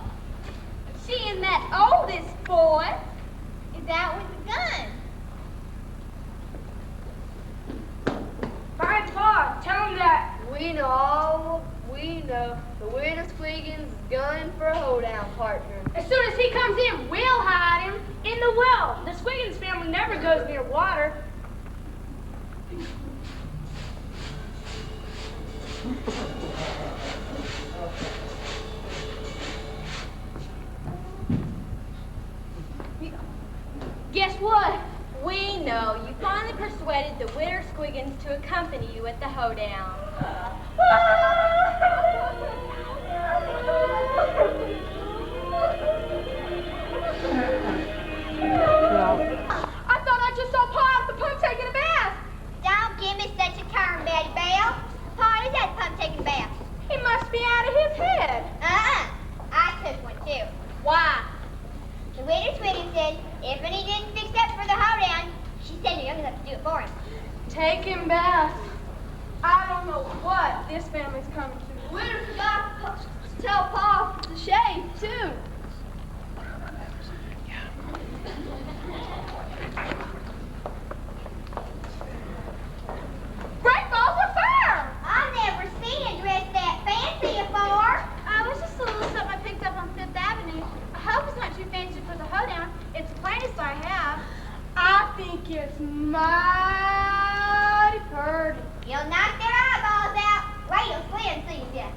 She and that oldest boy. Is out with the gun. By God, tell him that. We know the weirdest squeakins is gunning for a hoedown partner. As soon as he comes in, we'll hide him in the well. The Squiggins family never goes near water. Guess what? We know you finally persuaded the Witter Squiggins to accompany you at the hoedown. I thought I just saw Pa at the pump taking a bath. Don't give me such a turn, Betty Belle. Pa is at the pump taking a bath. He must be out of his head. I took one too. Why? The waiter Switty said if he didn't fix up for the hoedown, she said you're young enough to do it for him. Taking bath. I don't know what this family's coming to. We forgot to tell Pa to shave, too. Great balls of fire! I've never seen a dress that fancy before. It was just a little something I picked up on Fifth Avenue. I hope it's not too fancy for the hoedown. It's the plainest I have. I think it's mighty pretty. You'll knock their eyeballs out. Wait till Slim sees you.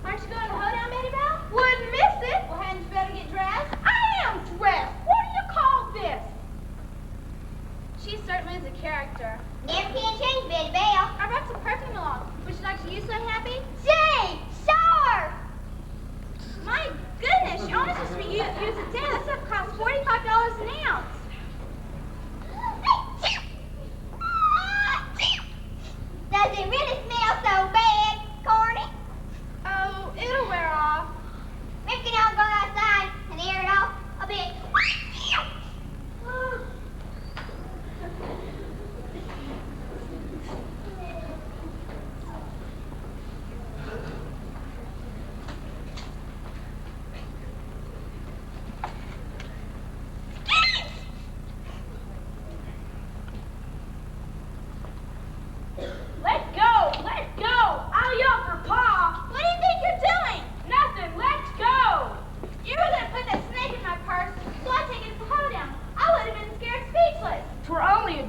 Aren't you going to the hoedown, Betty Belle? Wouldn't miss it. Well, hadn't you better get dressed? I am dressed. What do you call this? She certainly is a character. Never can change, Betty Belle. I brought some perfume along. Would you like to use so happy? Gee, sure! My goodness, you only supposed to use a 10. That stuff costs $45 an ounce. Hey,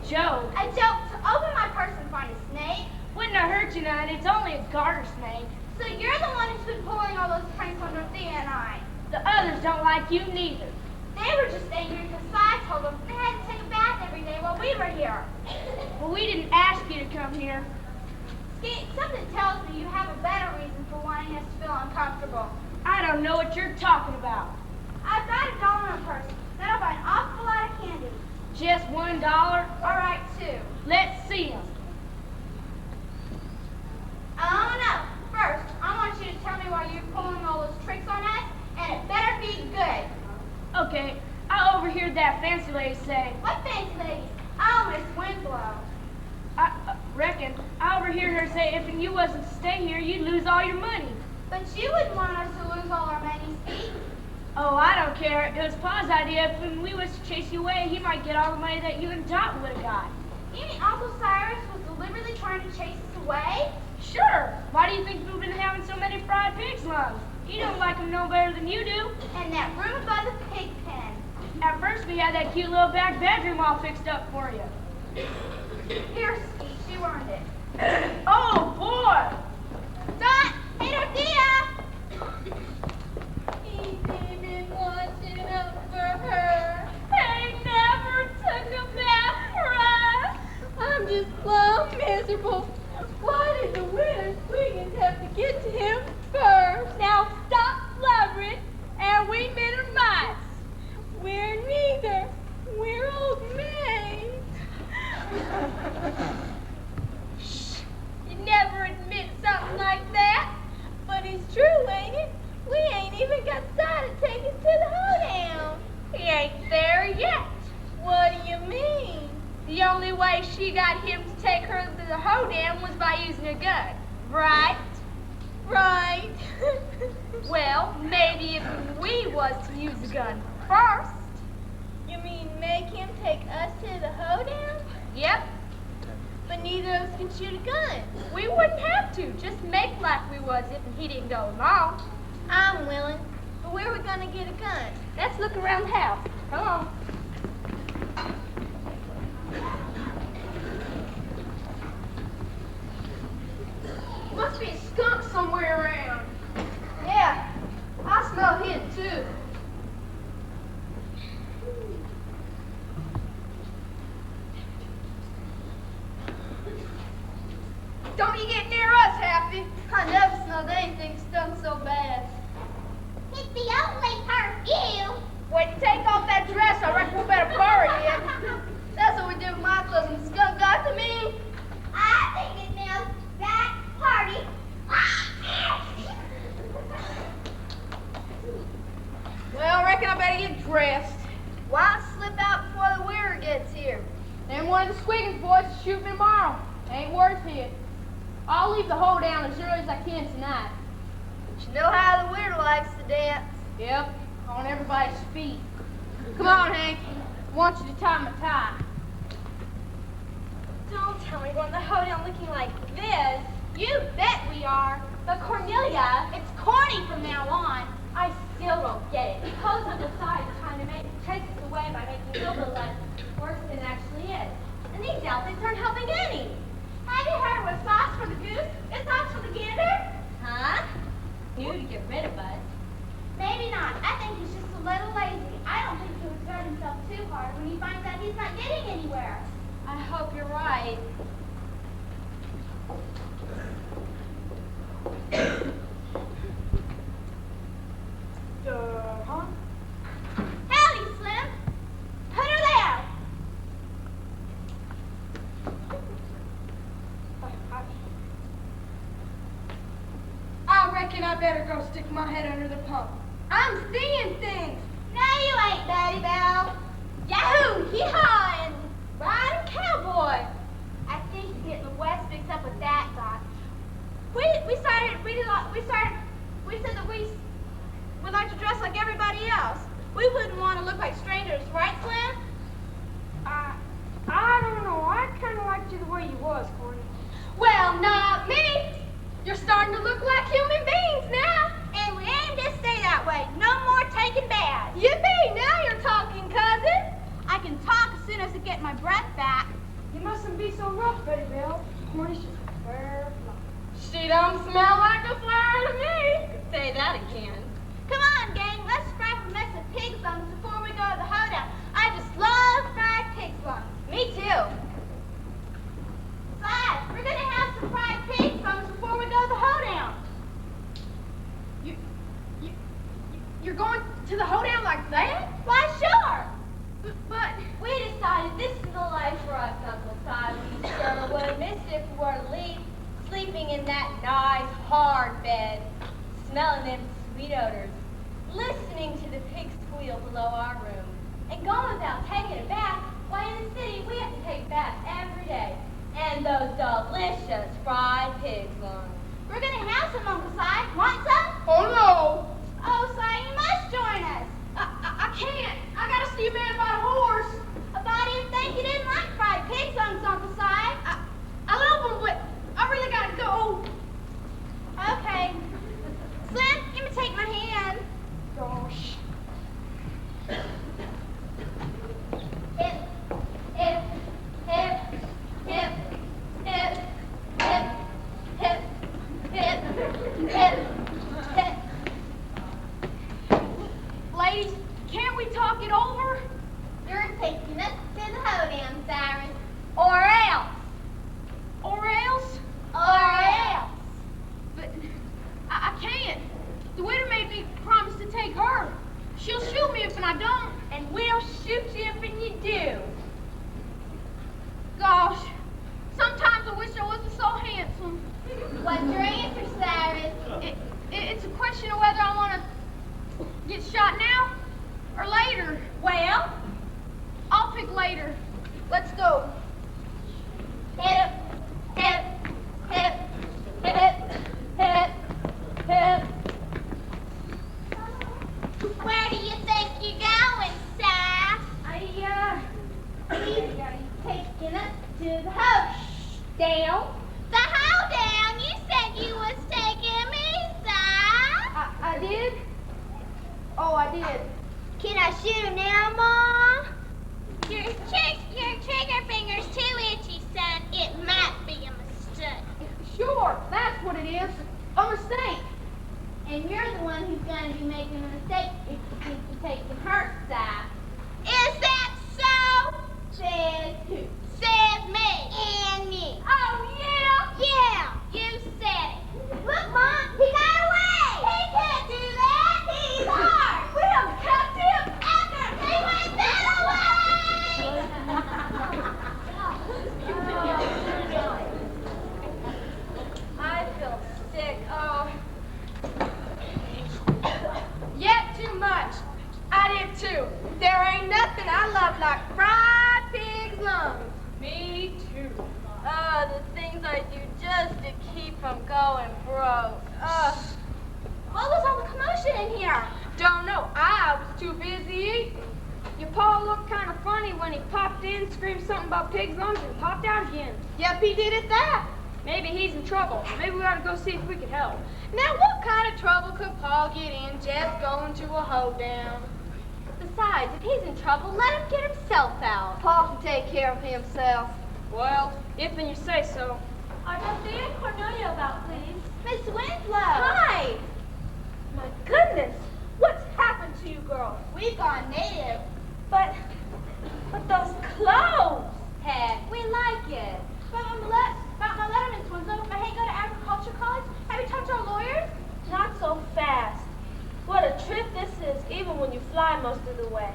joke. A joke to open my purse and find a snake? Wouldn't have hurt you none. It's only a garter snake. So you're the one who's been pulling all those pranks on Dorothea and I. The others don't like you neither. They were just angry because I told them they had to take a bath every day while we were here. Well, we didn't ask you to come here. Skeet, something tells me you have a better reason for wanting us to feel uncomfortable. I don't know what you're talking about. I've got $1 in my purse. That'll buy an awful lot of candy. Just $1? All right, 2. Let's see them. Oh, no. First, I want you to tell me why you're pulling all those tricks on us, and it better be good. Okay, I overheard that fancy lady say, What fancy lady? Oh, Miss Winslow. I reckon I overheard her say if you wasn't to stay here, you'd lose all your money. But you wouldn't want us to lose all our money, Skeet. Oh, I don't care. It was Pa's idea. If we was to chase you away, he might get all the money that you and Dot would have got. You mean Uncle Cyrus was deliberately trying to chase us away? Sure. Why do you think we've been having so many fried pig's lungs? You don't like them no better than you do. And that room above the pig pen. At first, we had that cute little back bedroom all fixed up for you. Here, Skeet, you earned it. Oh, boy! Dot! Hey, Dorothea! He's been watching out for her. He never took a bath for us. I'm just plumb miserable. Why did the winter squeakers have to get to him first? Now stop blubbering, and we men are mice. We're neither. We're old maids. Shh. You never admit something like that. But it's true, ain't it? We ain't even got Cy to take us to the hoedown. He ain't there yet. What do you mean? The only way she got him to take her to the hoedown was by using a gun. Right? Right. Well, maybe if we was to use the gun first. You mean make him take us to the hoedown? Yep. But neither of us can shoot a gun. We wouldn't have to. Just make like we was if he didn't go along. I'm willing. But where are we gonna get a gun? Let's look around the house. Come on. Must be a skunk somewhere around. Yeah, I smell him too. Don't you get near us, Happy. I never smelled anything stunk so bad. It's the only perfume. When you take off that dress, I reckon we better bury it. That's what we did with my clothes when the skunk got to me. I think it smells that party. Well, I reckon I better get dressed. Why slip out before the weir gets here? Then one of the Squiggins boys will shoot me tomorrow. Ain't worth it. I'll leave the hoedown as early as I can tonight. But you know how the weir likes to dance. Yep, on everybody's feet. Come on, Hank. I want you to tie my tie. Don't tell me we're on the hoedown looking like this. You bet we are. But Cornelia, it's corny from now on. I still don't get it. Because of the side trying to chase us away by making it look like worse than it actually is. And these outfits aren't helping any. Have you heard what sauce for the goose is sauce for the gander? Huh? New to get rid of us. Maybe not. I think he's just a little lazy. I don't think he would hurt himself too hard when he finds out he's not getting anywhere. I hope you're right. Howdy, Slim. Put her there. I reckon I better go stick my head under the pump. I'm seeing things. No, you ain't, Betty Belle. Yahoo! Hee-haw! And riding cowboy. I think he's getting the West mixed up with that guy. We said that we would like to dress like everybody else. We wouldn't want to look like strangers, right, Slim? I don't know. I kind of liked you the way you was, Corny. Well, not me. You're starting to look like human beings now. And we aim to stay that way. No more taking baths. Yippee! Now you're talking, cousin. I can talk as soon as I get my breath back. You mustn't be so rough, Betty Belle. Corn is just a fair flower. She don't smell like a flower to me. Say that again. Come on, gang, let's fry some mess of pig's lungs before we go to the hoedown. I just love fried pig's lungs. Me too. Besides, we're gonna have some fried pig's lungs before we go to the hoedown. You're going to the hoedown like that? Why, sure. But we decided this is the life for us, Uncle Si. We sure would have missed it if we were to leave, sleeping in that nice, hard bed, smelling them sweet odors, listening to the pig squeal below our room, and going without taking a bath. Why, in the city, we have to take baths every day. And those delicious fried pig's lungs. We're gonna have some, Uncle Si. Want some? Oh, no. Oh, Si, you must join us. I can't. I gotta see a man about a horse. I didn't think you didn't like fried pig's lungs, Uncle Si. I love them, but I really gotta go. Okay. Slim, give me take my hand. Gosh. Hip, hip, hip, hip, hip, hip, hip, hip, hip, hip. Ladies, can't we talk it over? You're taking us to the hoedown, Cyrus. Or else. Or else? Or else. But I can't. The waiter made me promise to take her. She'll shoot me if I don't. And we'll shoot you if you do. Gosh, sometimes I wish I wasn't so handsome. What's your answer, Cyrus? It's a question of whether I want to get shot now or later. Well, I'll pick later. Let's go. Hip, hip, hip, hip, hip, hip. Where do you think you're going, Sass? He's taking us to the hoedown. The hoedown? You said you was taking me, Sass. I did? Oh, I did. Can I shoot him now, Mom? Your trigger finger's too itchy, son. It might be a mistake. Sure, that's what it is. A mistake. And you're the one who's going to be making a mistake if you think you're taking her side. Is that so? Says who? Says me. And me. Oh, yeah? Yeah, you said it. Look, Mom, he got away. He can't do that. He's hard. We don't cut him. After he went that away. I feel sick. Oh. Yet too much. I did too. There ain't nothing I love like fried pig's lungs. Me too. The things I do just to keep from going broke. What was all the commotion in here? Don't know. I was too busy eating. Your pa looked kind of funny when he popped in, screamed something about pig's lungs, and popped out again. Yep, he did it that. Maybe he's in trouble. Maybe we ought to go see if we can help. Now, what kind of trouble could Paul get in just going to a hoedown? Besides, if he's in trouble, let him get himself out. Paul can take care of himself. Well, if and you say so. Are Dorothea and Cornelia about, please? Miss Winslow. Hi! My goodness! What's happened to you girls? We've gone native. But those clothes! Heck, we like it. About my letterman's one, so if I hate go to agriculture college, have you talked to our lawyers? Not so fast. What a trip this is, even when you fly most of the way.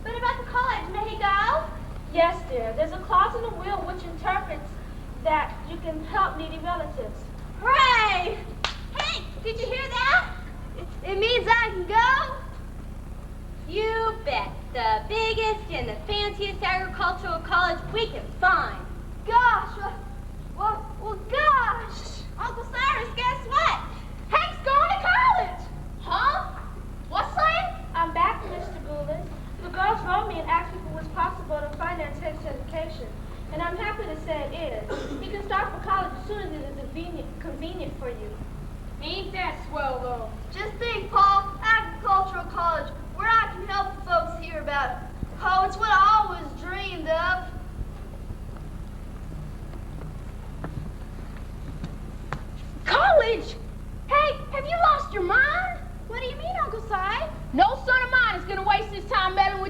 But about the college, may he go? Yes, dear. There's a clause in the will which interprets that you can help needy relatives. Hooray! Hey, did you hear that? It means I can go? You bet. The biggest and the fanciest agricultural college we can find. Gosh, well, gosh. Uncle Cyrus, guess what? Hank's going to college. Huh? What's that? I'm back, Mr. Goulden. The girls wrote me and asked if it was possible to finance his education. And I'm happy to say it is. He can start for college as soon as it is convenient for you. Ain't that swell, though? Just think, Paul, agricultural college, where I can help the folks here about it. Oh, it's what I always dreamed of.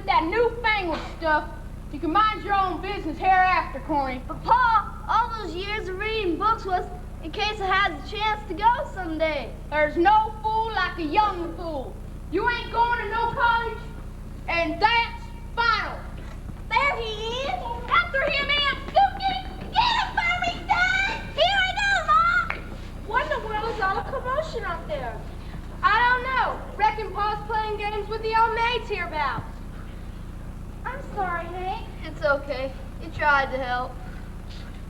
with that newfangled stuff. You can mind your own business hereafter, Corny. But Pa, all those years of reading books was in case I had the chance to go someday. There's no fool like a young fool. You ain't going to no college, and that's final. There he is. After him, Aunt Suki. Get him for me, son. Here I go, Ma. What in the world is all the commotion out there? I don't know. Reckon Pa's playing games with the old maids hereabouts. I'm sorry, Hank. It's okay. You tried to help.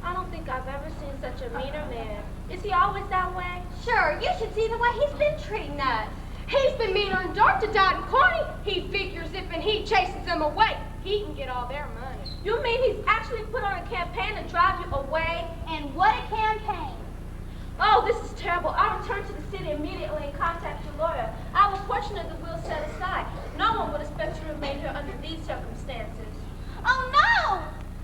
I don't think I've ever seen such a meaner man. Is he always that way? Sure, you should see the way he's been treating us. He's been meaner than dirt to Dot and Corny. He figures if and he chases them away, he can get all their money. You mean he's actually put on a campaign to drive you away? And what a campaign. Oh, this is terrible. I'll return to the city immediately and contact your lawyer. I have a portion of the will set aside. No one would expect you to remain here under these circumstances. Oh, no!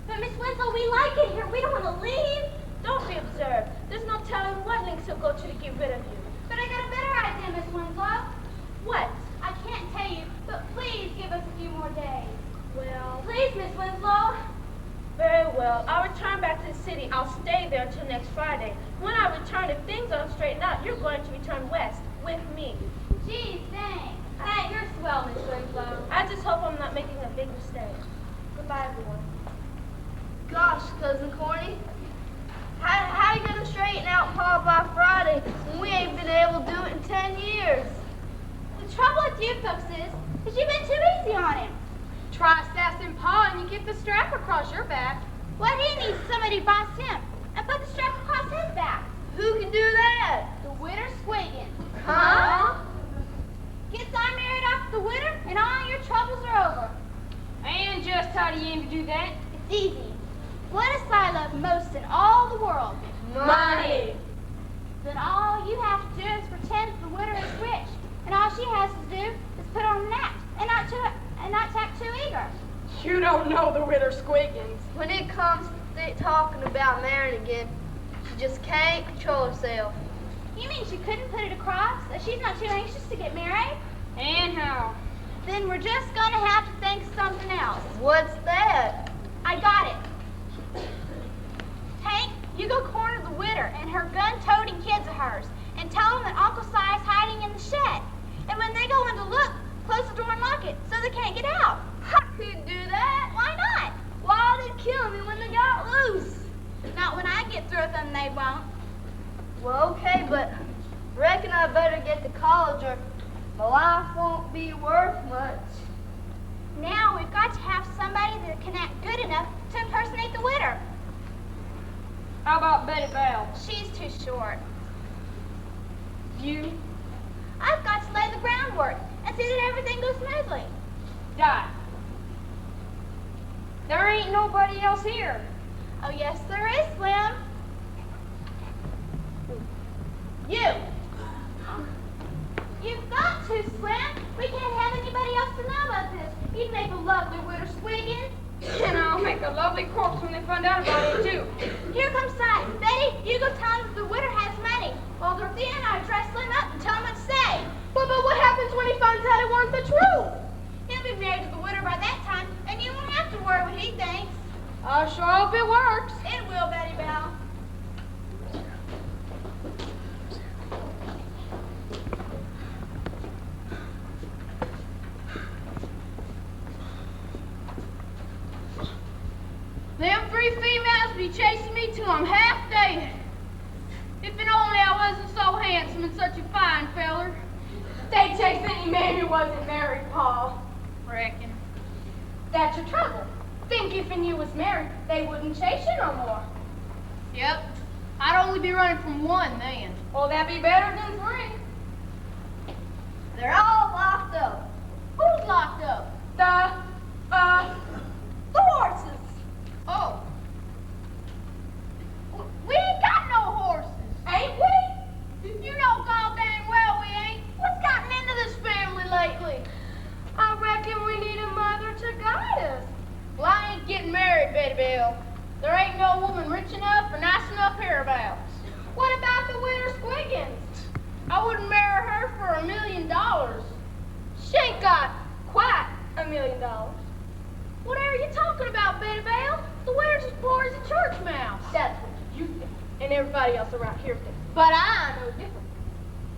But Miss Winslow, we like it here. We don't want to leave. Don't be absurd. There's no telling what links he'll go to get rid of you. But I got a better idea, Miss Winslow. What? I can't tell you, but please give us a few more days. Well, Please, Miss Winslow. very well. I'll return back to the city. I'll stay there until next Friday. When I return, if things don't straighten out, you're going to return west with me. Gee, thanks. Hey, you're swell, Miss Winslow. I just hope I'm not making a big mistake. Goodbye, everyone. Gosh, Cousin Corny. How you gonna straighten out Pa by Friday when we ain't been able to do it in 10 years? The trouble with you folks is you've been too easy on him. Try sassing Pa and you get the strap across your back. What he needs is somebody to boss him and put the strap across his back. Who can do that? The Widder Squiggin. Huh? Get I married off the Widder and all your troubles are over. And just how do you aim to do that? It's easy. What does I love most in all the world? Money. Then all you have to do is pretend the Widder is rich. And all she has to do is put on an act and not act too eager. You don't know the Widder Squiggins. When it comes to talking about marrying again, she just can't control herself. You mean she couldn't put it across that she's not too anxious to get married? And how? Then we're just gonna have to think of something else. What's that? I got it. Hank, you go corner the Widder and her gun-toting kids of hers and tell them that Uncle Si is hiding in the shed. And when they go in to look, close the door and lock it so they can't get out. I could do that. Why not? Why did they kill me when they got loose? Not when I get through with them, they won't. Well, okay, but reckon I better get to college or my life won't be worth much. Now we've got to have somebody that can act good enough to impersonate the Widder. How about Betty Bell? She's too short. You? I've got to lay the groundwork and see that everything goes smoothly. Dot. There ain't nobody else here. Oh, yes, there is, Slim. You. You've got to, Slim. We can't have anybody else to know about this. You'd make a lovely Widder Squiggin. And I'll make a lovely corpse when they find out about it, too. Here comes Si. Betty, you go tell him that the Widder has money. While Dorothea and I dress Slim up and tell him what to say. But what happens when he finds out it wasn't the truth? He'll be married to the Widder by that time, and you won't have to worry what he thinks. I sure hope it works. It will, Betty Bell. Them three females be chasing me till I'm half dead. If and only I wasn't so handsome and such a fine feller. They'd chase any man who wasn't married, Pa. Reckon. That's your trouble. Think if and you was married, they wouldn't chase you no more. Yep. I'd only be running from one then. Well, that'd be better than three. They're all locked up. Who's locked up? The horses. Oh. We ain't got no horses, ain't we? You know goddamn well we ain't. What's gotten into this family lately? I reckon we need a mother to guide us. Well, I ain't getting married, Betty Bell. There ain't no woman rich enough or nice enough hereabouts. What about the Widder Squiggins? I wouldn't marry her for $1 million. She ain't got quite $1 million. Whatever are you talking about, Betty Belle? The winter's as poor as a church mouse. That's what you think, and everybody else around here thinks. But I know different.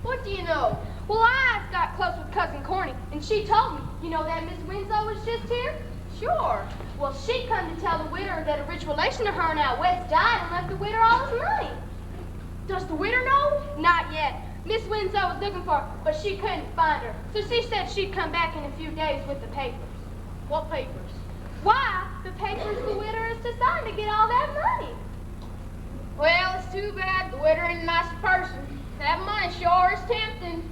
What do you know? Well, I got close with Cousin Corny, and she told me, you know that Miss Winslow was just here? Sure. Well, she come to tell the widower that a rich relation of her out west died and left the widower all his money. Does the widower know? Not yet. Miss Winslow was looking for her, but she couldn't find her. So she said she'd come back in a few days with the papers. What papers? Why, the papers the widower is to sign to get all that money. Well, it's too bad the widower ain't a nice person. That money sure is tempting.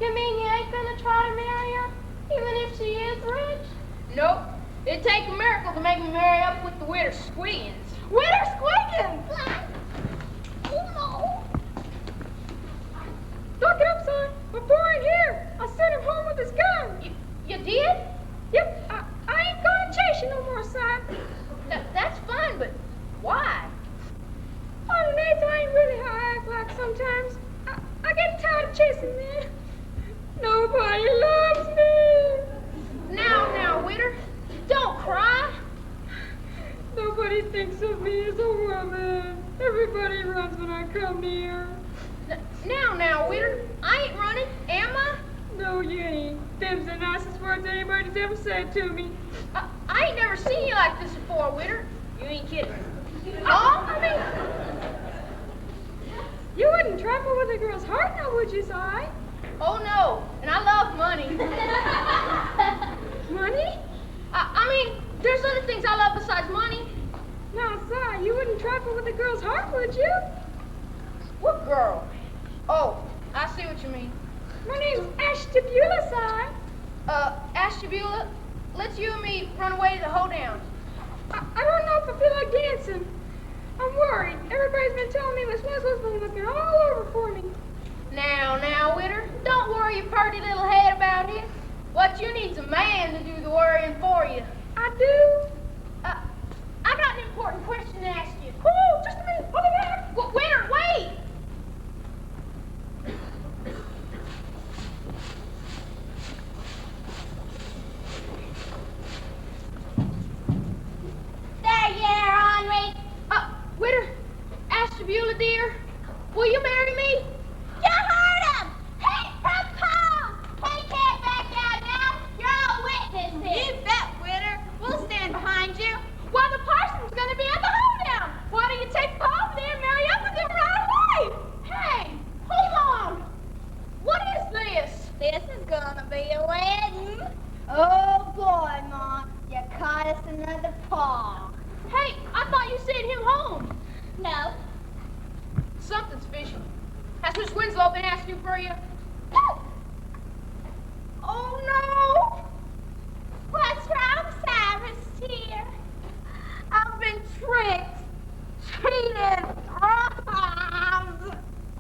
You mean you ain't gonna try to marry her, even if she is rich? Nope. It'd take a miracle to make me marry up with the widow Squiggins. Widow Squiggins! Oh, no. Look it up, son. My boy ain't here. I sent him home with his gun. You did? Yep. I ain't gonna chase you no more, son. That's fine, but why? Underneath, I ain't really how I act like sometimes. I get tired of chasing men. Nobody loves me. Now, Witter, don't cry. Nobody thinks of me as a woman. Everybody runs when I come near. Now, Witter, I ain't running, am I? No, you ain't. Them's the nicest words anybody's ever said to me. I ain't never seen you like this before, Witter. You ain't kidding. Oh, I mean... You wouldn't trifle with a girl's heart now, would you, Si? Oh, no. And I love money. Money? I mean, there's other things I love besides money. Now, Si, you wouldn't trifle with a girl's heart, would you? What girl? Oh, I see what you mean. My name's Ashtabula, Si. Ashtabula, let's you and me run away to the hoedown. I don't know if I feel like dancing. I'm worried. Everybody's been telling me Miss Winslow's been looking all over for me. Now, Witter, don't worry your purty little head about it. What you need's a man to do the worrying for you. I do? I got an important question to ask you. Oh, just a minute. Hold it back. Witter, wait. There you are, Henri. Witter, Ashtabula, dear, will you marry me? You heard him! He proposed! He can't back out now. You're all witnesses. You bet, Witter. We'll stand behind you. Well, the parson's going to be at the hoedown. Why don't you take Paul over there and marry up with him right away? Hey, hold on. What is this? This is gonna be a wedding. Oh boy, Mom, you caught us another paw. Hey, I thought you sent him home. No. Something's fishy. Has Miss Winslow been asking for you? Oh, no. What's wrong, Cyrus, dear? I've been tricked, cheated, robbed.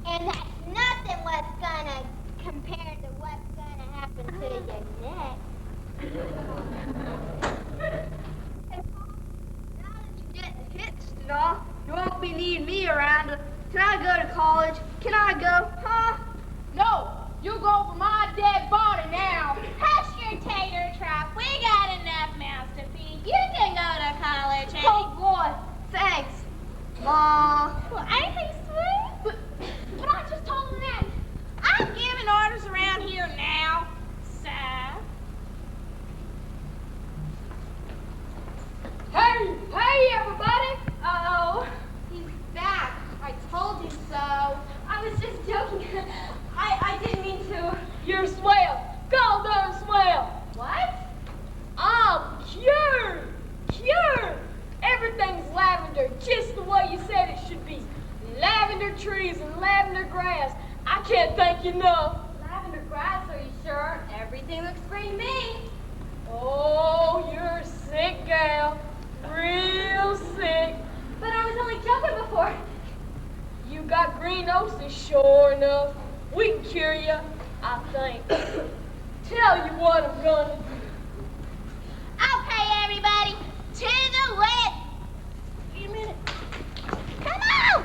And that's nothing what's gonna compare to what's gonna happen to you next. Now that you get the hits and all, you won't be needing me around. Can I go to college? Can I go? Huh? No, you go over my dead body now. Hush your tater trap. We got enough mouths to feed. You can go to college, honey. Oh, boy. Thanks, Ma. Well, ain't he sweet? But I just told him that. I'm giving orders around here now, sir. Hey, everybody. Uh-oh. He's back. I told you so. I was just joking. I didn't mean to. You're swell. Go darn swell. What? I'm cured. Cured. Everything's lavender, just the way you said it should be. Lavender trees and lavender grass. I can't thank you enough. Lavender grass, are you sure? Everything looks green to me. Oh, you're sick, gal. Real sick. But I was only joking before. You got green oses, sure enough. We can cure you, I think. Tell you what I'm gonna do. Okay, everybody, to the wedding. Wait a minute. Come on!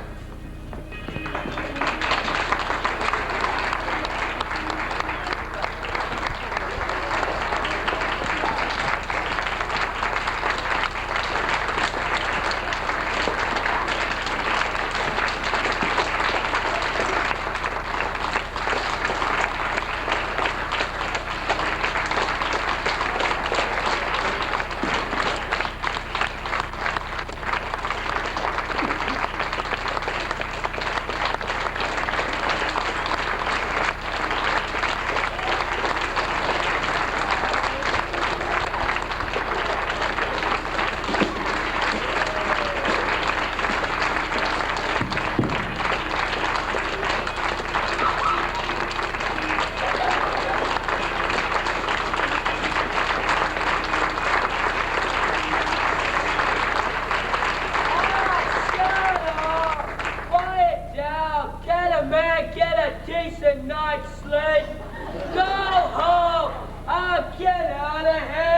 place. Go home. I'm getting out of here.